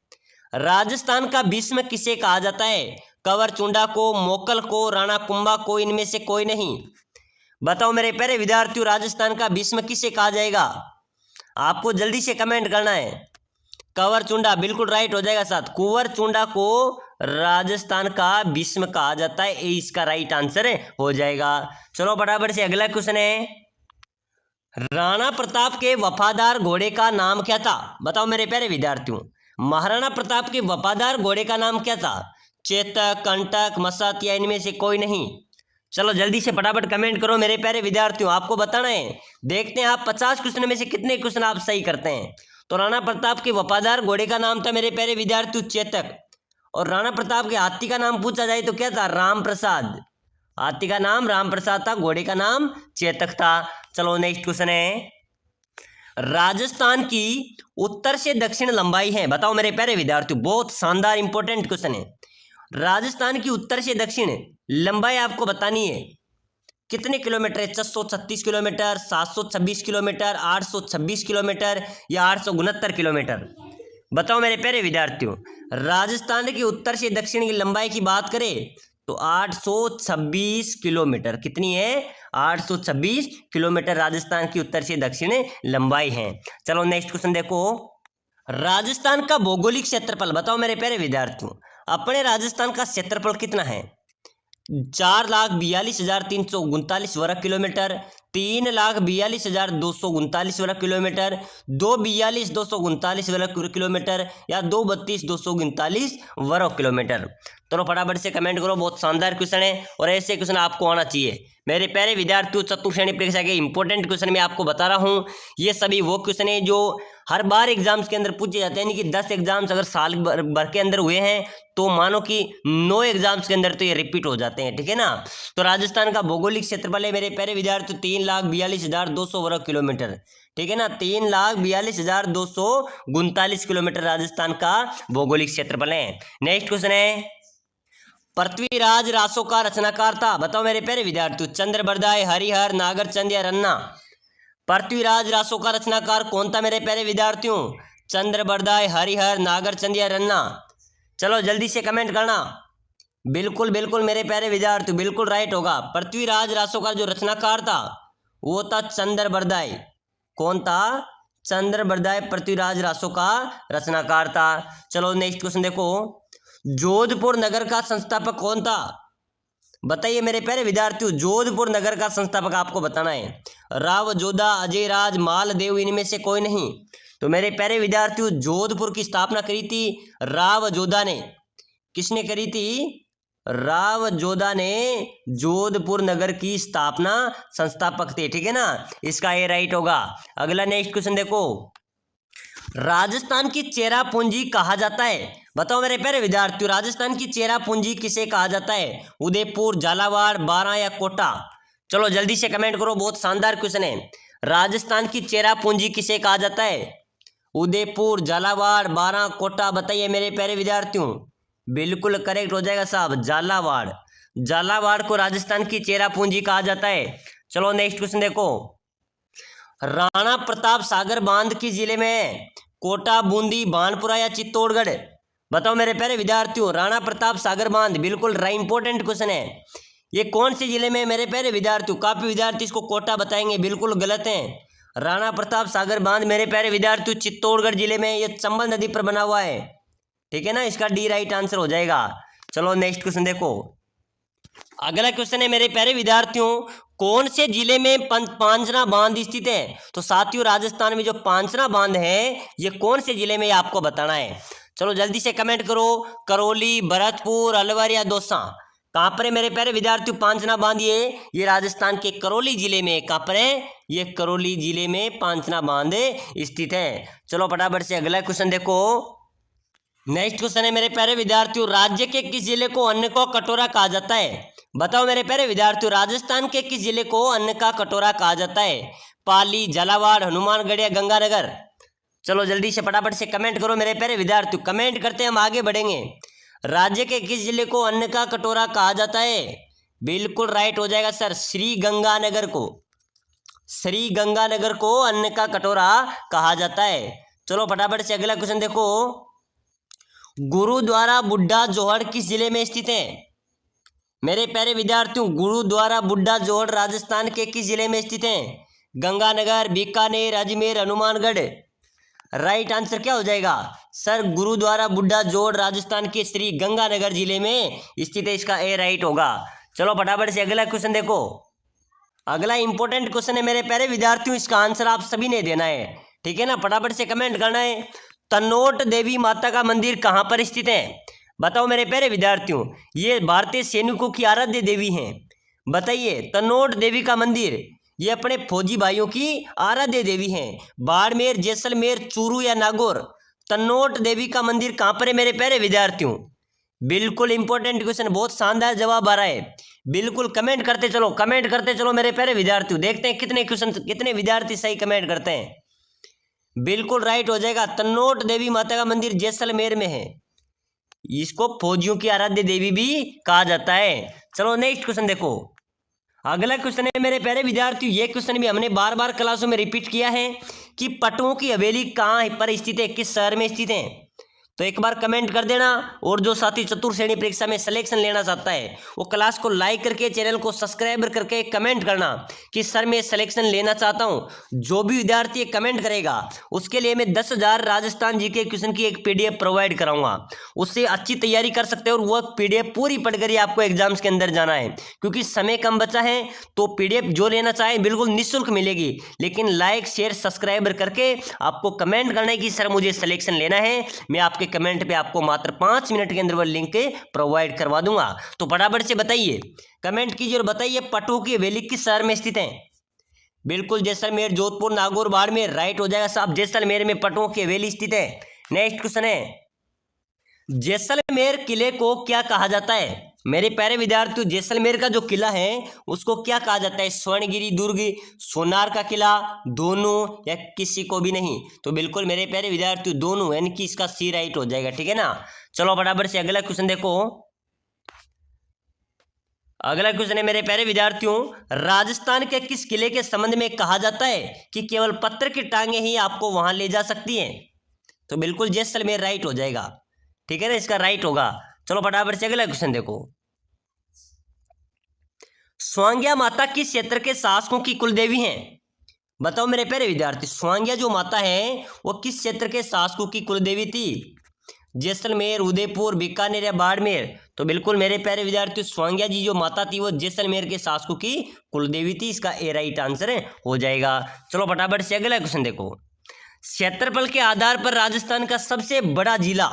राजस्थान का भीष्म किसे कहा जाता है? कंवर चुंडा को, मोकल को, राणा कुंभा को, इनमें से कोई नहीं। बताओ मेरे प्यारे विद्यार्थियों, राजस्थान का भीष्म किसे कहा जाएगा? आपको जल्दी से कमेंट करना है। कंवर चुंडा बिल्कुल राइट हो जाएगा साथ। कुंवर चुंडा को राजस्थान का भीष्म कहा जाता है, ये इसका राइट आंसर हो जाएगा। चलो फटाफट से अगला क्वेश्चन है, राणा प्रताप के वफादार घोड़े का नाम क्या था? बताओ मेरे प्यारे विद्यार्थियों, महाराणा प्रताप के वफादार घोड़े का नाम क्या था? चेतक, कंटक, मसत या इनमें से कोई नहीं। चलो जल्दी से फटाफट कमेंट करो मेरे प्यारे विद्यार्थियों, आपको बताना है। देखते हैं आप 50 क्वेश्चन में से कितने क्वेश्चन आप सही करते हैं। तो राणा प्रताप के वफादार घोड़े का नाम था मेरे प्यारे विद्यार्थियों चेतक, और राणा प्रताप के हाथी का नाम पूछा जाए तो क्या था? राम प्रसाद। हाथी का नाम राम प्रसाद था, घोड़े का नाम चेतक था। चलो नेक्स्ट क्वेश्चन है, राजस्थान की उत्तर से दक्षिण लंबाई है। बताओ मेरे प्यारे विद्यार्थियों, बहुत शानदार इंपॉर्टेंट क्वेश्चन है। राजस्थान की उत्तर से दक्षिण लंबाई आपको बतानी है, कितने किलोमीटर है? 636 किलोमीटर, 726 किलोमीटर, 826 किलोमीटर या 869 किलोमीटर? बताओ मेरे प्यारे विद्यार्थियों, राजस्थान की उत्तर से दक्षिण की लंबाई की बात करें तो 826 किलोमीटर। कितनी है? 826 किलोमीटर राजस्थान की उत्तर से दक्षिण लंबाई है। चलो नेक्स्ट क्वेश्चन देखो, राजस्थान का भौगोलिक क्षेत्रफल। बताओ मेरे प्यारे विद्यार्थियों, अपने राजस्थान का क्षेत्रफल कितना है? 4,42,339 वर्ग किलोमीटर, 3,42,239 वर्ग किलोमीटर, 2,42,239 वर्ग किलोमीटर या 2,32,239 वर्ग किलोमीटर? चलो फटाफट से कमेंट करो, बहुत शानदार क्वेश्चन है और ऐसे क्वेश्चन आपको आना चाहिए। मेरे प्यारे विद्यार्थियों, चतुर्थ श्रेणी परीक्षा के इंपॉर्टेंट क्वेश्चन मैं आपको बता रहा हूँ। ये सभी वो क्वेश्चन है जो हर बार एग्जाम्स के अंदर पूछे जाते हैं, यानी कि 10 एग्जाम्स अगर साल भर के अंदर हुए हैं तो मानो कि 9 एग्जाम्स के अंदर तो ये रिपीट हो जाते हैं, ठीक है ना। तो राजस्थान का भौगोलिक क्षेत्रफल है मेरे प्यारे विद्यार्थियों 3,42,200 वर्ग किलोमीटर, ठीक है ना। 3,42,239 किलोमीटर राजस्थान का भौगोलिक क्षेत्रफल है। नेक्स्ट क्वेश्चन है, पृथ्वीराज रासो का रचनाकार था। बताओ मेरे प्यारे विद्यार्थियों, चंद्रबरदाई, हरिहर, नागरचंद या रन्ना? पृथ्वीराज रासो का रचनाकार कौन था मेरे प्यारे विद्यार्थियों? चंद्रबरदाई, हरिहर, नागरचंद या रन्ना? चलो जल्दी से कमेंट करना। बिल्कुल बिल्कुल मेरे प्यारे विद्यार्थियों, बिल्कुल राइट होगा। पृथ्वीराज रासो का जो रचनाकार था वो था चंद्रबरदाई। कौन था? चंद्रबरदाई पृथ्वीराज रासो का रचनाकार था। चलो नेक्स्ट क्वेश्चन देखो, जोधपुर नगर का संस्थापक कौन था? बताइए मेरे प्यारे विद्यार्थियों, जोधपुर नगर का संस्थापक आपको बताना है। राव जोधा, अजय राज, मालदेव, इनमें से कोई नहीं। तो मेरे प्यारे विद्यार्थियों, जोधपुर की स्थापना करी थी राव जोधा ने। किसने करी थी? राव जोधा ने जोधपुर नगर की स्थापना संस्थापक थे, ठीक है ना। इसका ये राइट होगा। अगला नेक्स्ट क्वेश्चन देखो, राजस्थान की चेरा पूंजी कहा जाता है। बताओ मेरे प्यारे विद्यार्थियों, राजस्थान की चेरा पूंजी किसे कहा जाता है? उदयपुर, झालावाड़, बारां या कोटा? चलो जल्दी से कमेंट करो, बहुत शानदार क्वेश्चन है। राजस्थान की चेरा पूंजी किसे कहा जाता है? उदयपुर, झालावाड़, बारां, कोटा? बताइए मेरे प्यारे विद्यार्थियों। बिल्कुल करेक्ट हो जाएगा साहब, झालावाड़। झालावाड़ को राजस्थान की चेरा पूंजी कहा जाता है। चलो नेक्स्ट क्वेश्चन देखो, राणा प्रताप सागर बांध किस जिले में है? कोटा, बूंदी, बानपुरा या चित्तौड़गढ़? बताओ मेरे प्यारे विद्यार्थियों, राणा प्रताप सागर बांध बिल्कुल इंपॉर्टेंट क्वेश्चन है। ये कौन से जिले में मेरे प्यारे विद्यार्थियों? काफी विद्यार्थी इसको कोटा बताएंगे, बिल्कुल गलत है। राणा प्रताप सागर बांध मेरे प्यारे विद्यार्थियों चित्तौड़गढ़ जिले में, ये चंबल नदी पर बना हुआ है, ठीक है ना। इसका डी राइट आंसर हो जाएगा। चलो नेक्स्ट क्वेश्चन देखो, अगला क्वेश्चन है मेरे प्यारे विद्यार्थियों, कौन से जिले में पांचना बांध स्थित है? तो साथियों, राजस्थान में जो पांचना बांध है ये कौन से जिले में आपको बताना है। चलो जल्दी से कमेंट करो, करौली, भरतपुर, अलवर या दौसा? कहाँ पर है मेरे प्यारे विद्यार्थियों पांचना बांध? ये राजस्थान के करौली जिले में। कहाँ पर है? ये करौली जिले में पांचना बांध स्थित है। चलो फटाफट से अगला क्वेश्चन देखो। नेक्स्ट क्वेश्चन है मेरे प्यारे विद्यार्थियों, राज्य के किस जिले को अन्न का कटोरा कहा जाता है? बताओ मेरे प्यारे विद्यार्थियों, राजस्थान के किस जिले को अन्न का कटोरा कहा जाता है? पाली, झालावाड़, हनुमानगढ़ या गंगानगर? चलो जल्दी से फटाफट से कमेंट करो मेरे प्यारे विद्यार्थियों, कमेंट करते हम आगे बढ़ेंगे। राज्य के किस जिले को अन्न का कटोरा कहा जाता है? बिल्कुल राइट हो जाएगा सर, श्री गंगानगर को। श्री गंगानगर को अन्न का कटोरा कहा जाता है। चलो फटाफट से अगला क्वेश्चन देखो। गुरुद्वारा बुड्ढा जोहड़ किस जिले में स्थित है? मेरे प्यारे विद्यार्थियों, गुरुद्वारा बुड्ढा जोहड़ राजस्थान के किस जिले में स्थित है? गंगानगर, बीकानेर, अजमेर, हनुमानगढ़। राइट आंसर क्या हो जाएगा सर? गुरुद्वारा बुड्ढा जोड़ राजस्थान के श्री गंगानगर जिले में स्थित है, इसका ए राइट होगा। चलो फटाफट से अगला क्वेश्चन देखो। अगला इंपॉर्टेंट क्वेश्चन है मेरे प्यारे विद्यार्थियों, इसका आंसर आप सभी ने देना है, ठीक है ना? फटाफट से कमेंट करना है। तनोट देवी माता का मंदिर कहाँ पर स्थित है? बताओ मेरे प्यारे विद्यार्थियों, ये भारतीय सैनिकों की आराध्य देवी हैं। बताइए, तनोट देवी का मंदिर ये अपने फौजी भाइयों की आराध्य देवी हैं। बाड़मेर, जैसलमेर, चूरू या नागौर? तनोट देवी का मंदिर कहाँ पर है मेरे प्यारे विद्यार्थियों? बिल्कुल इंपॉर्टेंट क्वेश्चन, बहुत शानदार जवाब आ रहा है। बिल्कुल कमेंट करते चलो, कमेंट करते चलो मेरे प्यारे विद्यार्थियों, देखते हैं कितने क्वेश्चन, कितने विद्यार्थी सही कमेंट करते हैं। बिल्कुल राइट हो जाएगा, तनोट देवी माता का मंदिर जैसलमेर में है। इसको फौजियों की आराध्य देवी भी कहा जाता है। चलो नेक्स्ट क्वेश्चन देखो। अगला क्वेश्चन है मेरे प्यारे विद्यार्थियों, ये क्वेश्चन भी हमने बार बार क्लासों में रिपीट किया है कि पटुओं की हवेली कहाँ पर स्थित है, किस शहर में स्थित है? तो एक बार कमेंट कर देना। और जो साथी चतुर्थ श्रेणी परीक्षा में सिलेक्शन लेना चाहता है वो क्लास को लाइक करके, चैनल को सब्सक्राइब करके कमेंट करना कि सर मैं सिलेक्शन लेना चाहता हूं। जो भी विद्यार्थी कमेंट करेगा उसके लिए मैं 10,000 राजस्थान जीके क्वेश्चन की एक पीडीएफ प्रोवाइड कराऊंगा। उससे अच्छी तैयारी कर सकते हो और वो पीडीएफ पूरी पढ़कर ही आपको एग्जाम्स के अंदर जाना है, क्योंकि समय कम बचा है। तो पीडीएफ जो लेना चाहे बिल्कुल निःशुल्क मिलेगी, लेकिन लाइक शेयर सब्सक्राइबर करके आपको कमेंट करना है कि सर मुझे सिलेक्शन लेना है। मैं आपके कमेंट पे आपको मात्र 5 मिनट के अंदर वो लिंक प्रोवाइड करवा दूंगा। तो फटाफट से बताइए, कमेंट कीजिए और बताइए पटुओं की हवेली किस शहर में स्थित है? बिल्कुल जैसलमेर, जोधपुर, नागौर, बाड़मेर। राइट हो जाएगा साहब, जैसलमेर में पटुओं की हवेली स्थित है। नेक्स्ट क्वेश्चन है, जैसलमेर किले को क्या कहा जाता है? मेरे प्यारे विद्यार्थियों, जैसलमेर का जो किला है उसको क्या कहा जाता है? स्वर्णगिरी दुर्ग, सोनार का किला, दोनों या किसी को भी नहीं? तो बिल्कुल मेरे प्यारे विद्यार्थियों दोनों, यानी कि इसका सी राइट हो जाएगा, ठीक है ना? चलो फटाफट से अगला क्वेश्चन देखो। अगला क्वेश्चन है मेरे प्यारे विद्यार्थियों, राजस्थान के किस किले के संबंध में कहा जाता है कि केवल पत्थर की टांगे ही आपको वहां ले जा सकती हैं? तो बिल्कुल जैसलमेर राइट हो जाएगा, ठीक है ना? इसका राइट होगा। चलो फटाफट से अगला क्वेश्चन देखो। स्वांग्या माता किस क्षेत्र के शासकों की कुलदेवी हैं? बताओ मेरे प्यारे विद्यार्थी, स्वांग्या जो माता है वो किस क्षेत्र के शासकों की कुलदेवी थी? जैसलमेर, उदयपुर, बीकानेर या बाड़मेर? तो बिल्कुल मेरे प्यारे विद्यार्थी स्वांग्या जी जो माता थी वो जैसलमेर के शासकों की कुलदेवी थी, इसका ए राइट आंसर हो जाएगा। चलो फटाफट से अगला क्वेश्चन देखो। क्षेत्रफल के आधार पर राजस्थान का सबसे बड़ा जिला?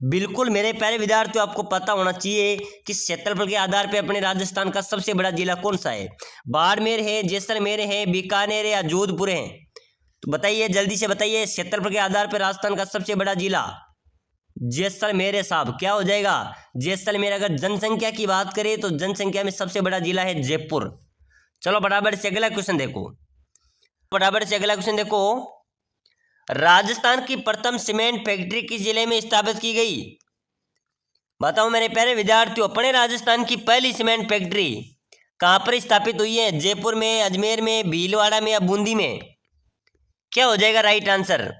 बिल्कुल मेरे प्यारे विद्यार्थियों आपको पता होना चाहिए कि क्षेत्रफल के आधार पर अपने राजस्थान का सबसे बड़ा जिला कौन सा है? बाड़मेर है, जैसलमेर है, बीकानेर है या जोधपुर है? तो बताइए, जल्दी से बताइए, क्षेत्रफल के आधार पर राजस्थान का सबसे बड़ा जिला जैसलमेर है साहब। क्या हो जाएगा? जैसलमेर। अगर जनसंख्या की बात करें तो जनसंख्या में सबसे बड़ा जिला है जयपुर। चलो फटाफट से अगला क्वेश्चन देखो। फटाफट से अगला क्वेश्चन देखो। राजस्थान की प्रथम सीमेंट फैक्ट्री किस जिले में स्थापित की गई? बताओ मेरे प्यारे विद्यार्थियों, अपने राजस्थान की पहली सीमेंट फैक्ट्री कहां पर स्थापित हुई है? जयपुर में, अजमेर में, भीलवाड़ा में या बूंदी में? क्या हो जाएगा राइट आंसर?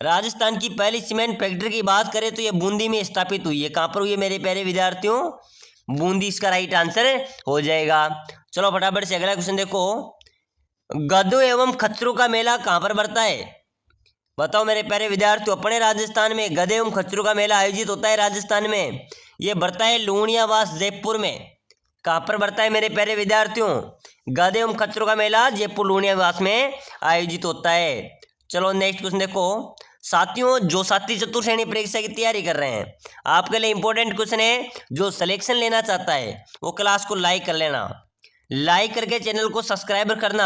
राजस्थान की पहली सीमेंट फैक्ट्री की बात करें तो ये बूंदी में स्थापित हुई है। कहां पर हुई है मेरे प्यारे विद्यार्थियों? बूंदी इसका राइट आंसर हो जाएगा। चलो फटाफट से अगला क्वेश्चन देखो। गधों एवं खच्चरों का मेला कहां पर बढ़ता है? बताओ मेरे प्यारे विद्यार्थियों, अपने राजस्थान में गधे एवं खच्चरों का मेला आयोजित होता है राजस्थान में। ये बढ़ता है लूणियावास जयपुर में। कहां पर बढ़ता है मेरे प्यारे विद्यार्थियों? गधे एवं खच्चरों का मेला जयपुर लूणियावास में आयोजित होता है। चलो नेक्स्ट क्वेश्चन देखो। साथियों, जो साथी चतुर्थ श्रेणी परीक्षा की तैयारी कर रहे हैं आपके लिए इंपॉर्टेंट क्वेश्चन है। जो सिलेक्शन लेना चाहता है वो क्लास को लाइक कर लेना, लाइक करके चैनल को सब्सक्राइब करना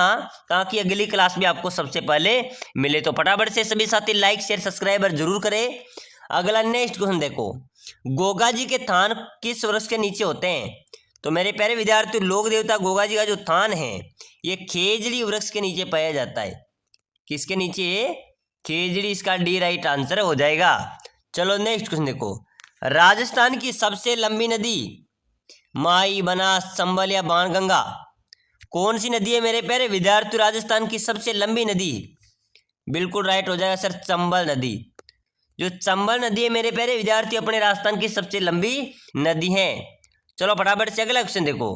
ताकि अगली क्लास भी आपको सबसे पहले मिले। तो फटाफट से सभी साथी लाइक शेयर सब्सक्राइबर जरूर करें। अगला नेक्स्ट क्वेश्चन देखो। गोगा जी के थान किस वृक्ष के नीचे होते हैं? तो मेरे प्यारे विद्यार्थियों, लोक देवता गोगा जी का जो थान है ये खेजड़ी वृक्ष के नीचे पाया जाता है। किसके नीचे? खेजड़ी इसका डी राइट आंसर हो जाएगा। चलो नेक्स्ट क्वेश्चन देखो, राजस्थान की सबसे लंबी नदी माई, बनास, चंबल या बाणगंगा, कौन सी नदी है मेरे प्यारे विद्यार्थी? राजस्थान की सबसे लंबी नदी, बिल्कुल राइट हो जाएगा सर, चंबल नदी। जो चंबल नदी है मेरे प्यारे विद्यार्थी अपने राजस्थान की सबसे लंबी नदी है। चलो फटाफट से अगला क्वेश्चन देखो,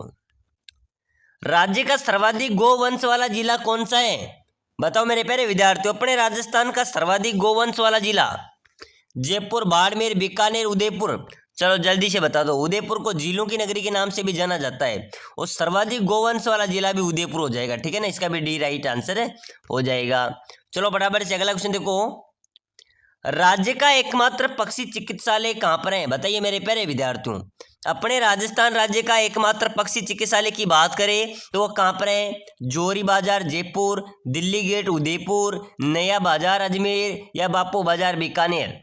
राज्य का सर्वाधिक गोवंश वाला जिला कौन सा है? बताओ मेरे प्यारे विद्यार्थियों, अपने राजस्थान का सर्वाधिक गोवंश वाला जिला, जयपुर, बाड़मेर, बीकानेर, उदयपुर। चलो जल्दी से बता दो। उदयपुर को झीलों की नगरी के नाम से भी जाना जाता है और सर्वाधिक गोवंश वाला जिला भी उदयपुर हो जाएगा, ठीक है ना, इसका भी डी राइट आंसर हो जाएगा। चलो फटाफट से अगला क्वेश्चन देखो, राज्य का एकमात्र पक्षी चिकित्सालय कहाँ पर है? बताइए मेरे प्यारे विद्यार्थियों, अपने राजस्थान राज्य का एकमात्र पक्षी चिकित्सालय की बात करें तो वो कहाँ पर है? जोरी बाजार जयपुर, दिल्ली गेट उदयपुर, नया बाजार अजमेर या बापू बाजार बीकानेर।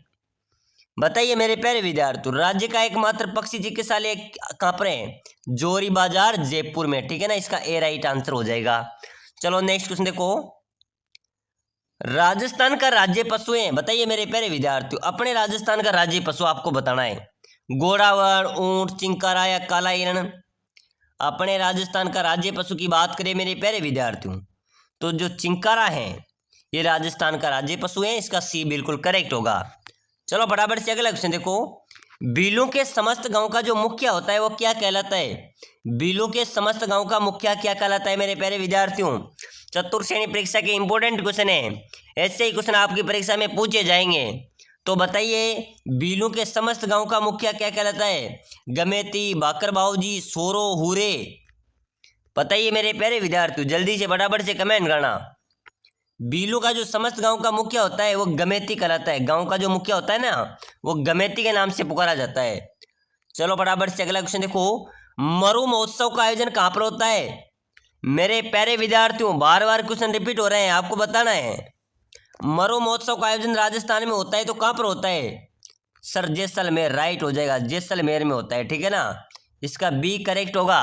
बताइए मेरे प्यारे विद्यार्थियों, राज्य का एकमात्र पक्षी चिकित्सालय कहाँ पर है? जोरी बाजार जयपुर में, ठीक है ना, इसका ए राइट आंसर हो जाएगा। चलो नेक्स्ट क्वेश्चन देखो, राजस्थान का राज्य पशु है? बताइए मेरे प्यारे विद्यार्थियों, अपने राजस्थान का राज्य पशु आपको बताना है, घोड़ावड़, ऊंट, चिंकारा या काला हिरण। अपने राजस्थान का राज्य पशु की बात करें मेरे प्यारे विद्यार्थियों तो जो चिंकारा है ये राजस्थान का राज्य पशु है, इसका सी बिल्कुल करेक्ट होगा। चलो फटाफट से अगला क्वेश्चन देखो, बीलों के समस्त गांव का जो मुखिया होता है वो क्या कहलाता है? बीलों के समस्त गांव का मुखिया क्या कहलाता है मेरे प्यारे विद्यार्थियों? चतुर्थ श्रेणी परीक्षा के इंपॉर्टेंट क्वेश्चन है, ऐसे ही क्वेश्चन आपकी परीक्षा में पूछे जाएंगे। तो बताइए बीलों के समस्त गांव का मुखिया क्या कहलाता है? गमेती, बाकर बाऊजी, सोरो, हुरे। बताइए मेरे प्यारे विद्यार्थियों, जल्दी से फटाफट से कमेंट करना। बीलू का जो समस्त गांव का मुखिया होता है वो गमेती कहलाता है। गांव का जो मुखिया होता है ना वो गमेती के नाम से पुकारा जाता है। चलो फटाफट से अगला क्वेश्चन देखो, मरु महोत्सव का आयोजन कहाँ पर होता है? मेरे प्यारे विद्यार्थियों, बार बार क्वेश्चन रिपीट हो रहे हैं, आपको बताना है। मरु महोत्सव का आयोजन राजस्थान में होता है तो कहाँ पर होता है? सर जैसलमेर, राइट हो जाएगा, जैसलमेर में होता है, ठीक है ना, इसका बी करेक्ट होगा।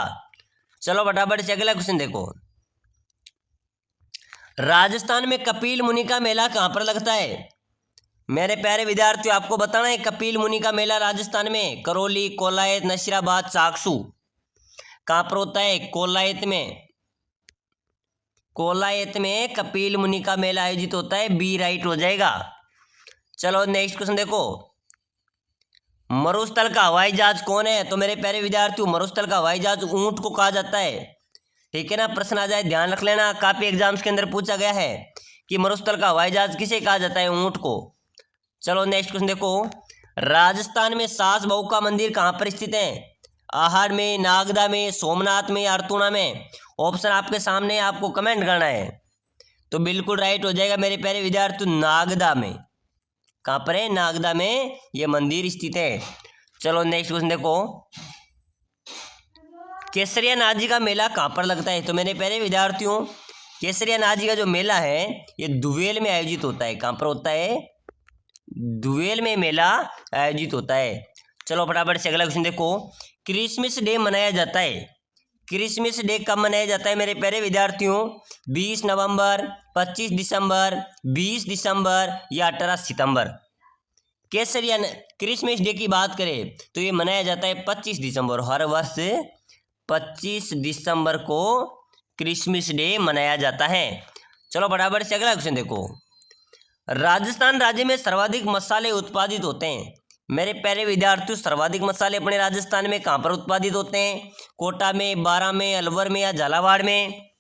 चलो फटाफट से अगला क्वेश्चन देखो, राजस्थान में कपिल मुनि का मेला कहाँ पर लगता है? मेरे प्यारे विद्यार्थियों, आपको बताना है कपिल मुनि का मेला राजस्थान में करौली, कोलायत, नशीराबाद, चाकसू, कहाँ पर होता है? कोलायत में। कोलायत में कपिल मुनि का मेला आयोजित होता है, बी राइट हो जाएगा। चलो नेक्स्ट क्वेश्चन देखो, मरुस्थल का हवाई जहाज कौन है? तो मेरे प्यारे विद्यार्थियों, मरुस्थल का हवाई जहाज ऊंट को कहा जाता है, ठीक है ना, प्रश्न आ जाए ध्यान रख लेना, काफी एग्जाम्स के अंदर पूछा गया है कि मरुस्थल का हवाई जहाज किसे कहा जाता है? ऊंट को। चलो नेक्स्ट क्वेश्चन देखो, राजस्थान में सास बहू का मंदिर कहाँ पर स्थित है? आहड़ में, नागदा में, सोमनाथ में या अरतुणा में? ऑप्शन आपके सामने, आपको कमेंट करना है। तो बिल्कुल राइट हो जाएगा मेरे प्यारे विद्यार्थी, नागदा में। कहाँ पर है? नागदा में ये मंदिर स्थित है। चलो नेक्स्ट क्वेश्चन देखो, केसरिया नाथ जी का मेला कहाँ पर लगता है? तो मेरे प्यारे विद्यार्थियों, केसरिया नाथ जी का जो मेला है ये दुवेल में आयोजित होता है। कहाँ पर होता है? दुवेल में मेला आयोजित होता है। चलो फटाफट से अगला क्वेश्चन देखो, क्रिसमस डे मनाया जाता है, क्रिसमस डे कब मनाया जाता है मेरे प्यारे विद्यार्थियों? 20 नवंबर, 25 दिसंबर, 20 दिसंबर या 18 सितंबर? केसरिया क्रिसमस डे की बात करें तो ये मनाया जाता है 25 दिसंबर, हर वर्ष 25 दिसंबर को क्रिसमस डे मनाया जाता है। चलो फटाफट से अगला क्वेश्चन देखो, राजस्थान राज्य में सर्वाधिक मसाले उत्पादित होते हैं। मेरे प्यारे विद्यार्थियों, सर्वाधिक मसाले अपने राजस्थान में कहाँ पर उत्पादित होते हैं? कोटा में, बारां में, अलवर में या झालावाड़ में?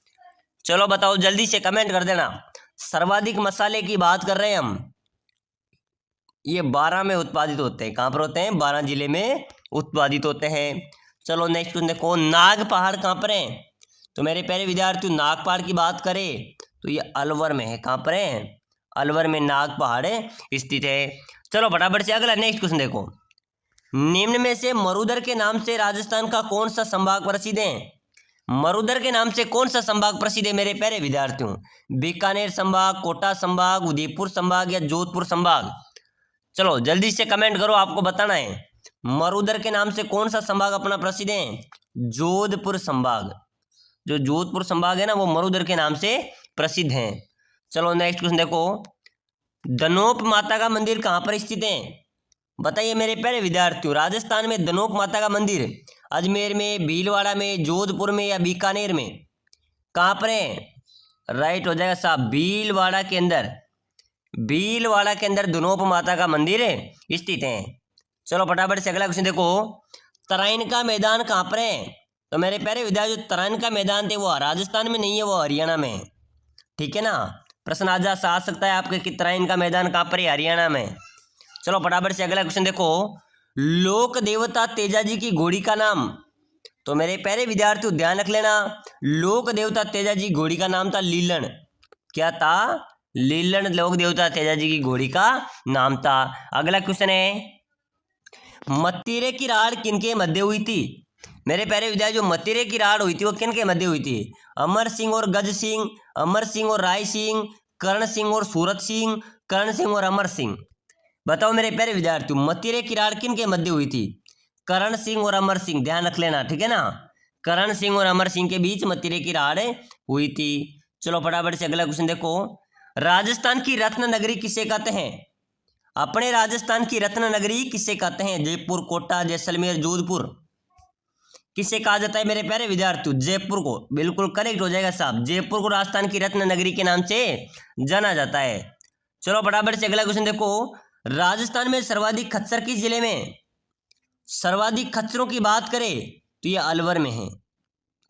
चलो बताओ जल्दी से कमेंट कर देना। सर्वाधिक मसाले की बात कर रहे हैं हम, ये बारां में उत्पादित होते हैं। कहाँ पर होते हैं? बारां जिले में उत्पादित होते हैं। चलो नेक्स्ट क्वेश्चन देखो, नाग पहाड़ कहाँ पर है? तो मेरे प्यारे विद्यार्थियों, नाग पहाड़ की बात करें तो ये अलवर में है। कहाँ पर है? अलवर में नाग पहाड़ स्थित है। चलो फटाफट से अगला नेक्स्ट क्वेश्चन देखो, निम्न में से मरुधर के नाम से राजस्थान का कौन सा संभाग प्रसिद्ध है? मरुधर के नाम से कौन सा संभाग प्रसिद्ध है मेरे प्यारे विद्यार्थियों? बीकानेर संभाग, कोटा संभाग, उदयपुर संभाग या जोधपुर संभाग? चलो जल्दी से कमेंट करो, आपको बताना है मरुधर के नाम से कौन सा संभाग अपना प्रसिद्ध है? जोधपुर संभाग। जो जोधपुर संभाग है ना वो मरुधर के नाम से प्रसिद्ध है। चलो नेक्स्ट क्वेश्चन देखो, दनोप माता का मंदिर कहाँ पर स्थित है? बताइए मेरे प्यारे विद्यार्थियों, राजस्थान में दनोप माता का मंदिर अजमेर में, भीलवाड़ा में, जोधपुर में या बीकानेर में? कहाँ पर है? राइट हो जाएगा साहब, भीलवाड़ा के अंदर। भीलवाड़ा के अंदर दनोप माता का मंदिर स्थित है। चलो फटाफट से अगला क्वेश्चन देखो, तराइन का मैदान कहाँ पर है? तो मेरे प्यारे विद्यार्थी, जो तराइन का मैदान थे वो राजस्थान में नहीं है, वो हरियाणा में है। ठीक है ना, प्रश्न आज आ सकता है आपके कि तराइन का मैदान कहाँ पर है? हरियाणा में। चलो फटाफट से अगला क्वेश्चन देखो, लोक देवता तेजाजी की घोड़ी का नाम? तो मेरे प्यारे विद्यार्थियों ध्यान रख लेना, लोक देवता तेजाजी घोड़ी का नाम था लीलन। क्या था? लीलन लोक देवता तेजाजी की घोड़ी का नाम था। अगला क्वेश्चन है, मत्तीरे की राड़ किनके मध्य हुई थी? मेरे प्यारे विद्यार्थी, जो मत्तीरे की राड़ हुई थी वो किनके मध्य हुई थी? अमर सिंह और गज सिंह, अमर सिंह और राय सिंह, कर्ण सिंह और सूरत सिंह, कर्ण सिंह और अमर सिंह? बताओ मेरे प्यारे विद्यार्थियों, मत्तीरे की राड़ किनके मध्य हुई थी? कर्ण सिंह और अमर सिंह, ध्यान रख लेना। ठीक है ना, कर्ण सिंह और अमर सिंह के बीच मत्तीरे की राड़ हुई थी। चलो फटाफट से अगला क्वेश्चन देखो, राजस्थान की रत्न नगरी किसे कहते हैं? अपने राजस्थान की रत्न नगरी किसे कहते हैं? जयपुर, कोटा, जैसलमेर, जोधपुर? किसे कहा जाता है मेरे प्यारे विद्यार्थियों? जयपुर को। बिल्कुल करेक्ट हो जाएगा साहब, जयपुर को राजस्थान की रत्न नगरी के नाम से जाना जाता है। चलो फटाफट से अगला क्वेश्चन देखो, राजस्थान में सर्वाधिक खच्चर किस जिले में? सर्वाधिक खच्चरों की बात करें तो ये अलवर में है।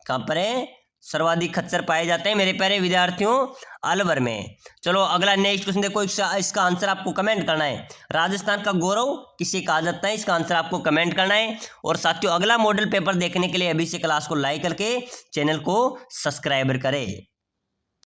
कहाँ पर है सर्वाधिक खच्चर पाए जाते हैं मेरे प्यारे विद्यार्थियों? अलवर में। चलो अगला नेक्स्ट क्वेश्चन देखो, इसका आंसर आपको कमेंट करना है। राजस्थान का गौरव किसे कहा जाता है? इसका आंसर आपको कमेंट करना है। और साथियों, अगला मॉडल पेपर देखने के लिए अभी से क्लास को लाइक करके चैनल को सब्सक्राइब करें।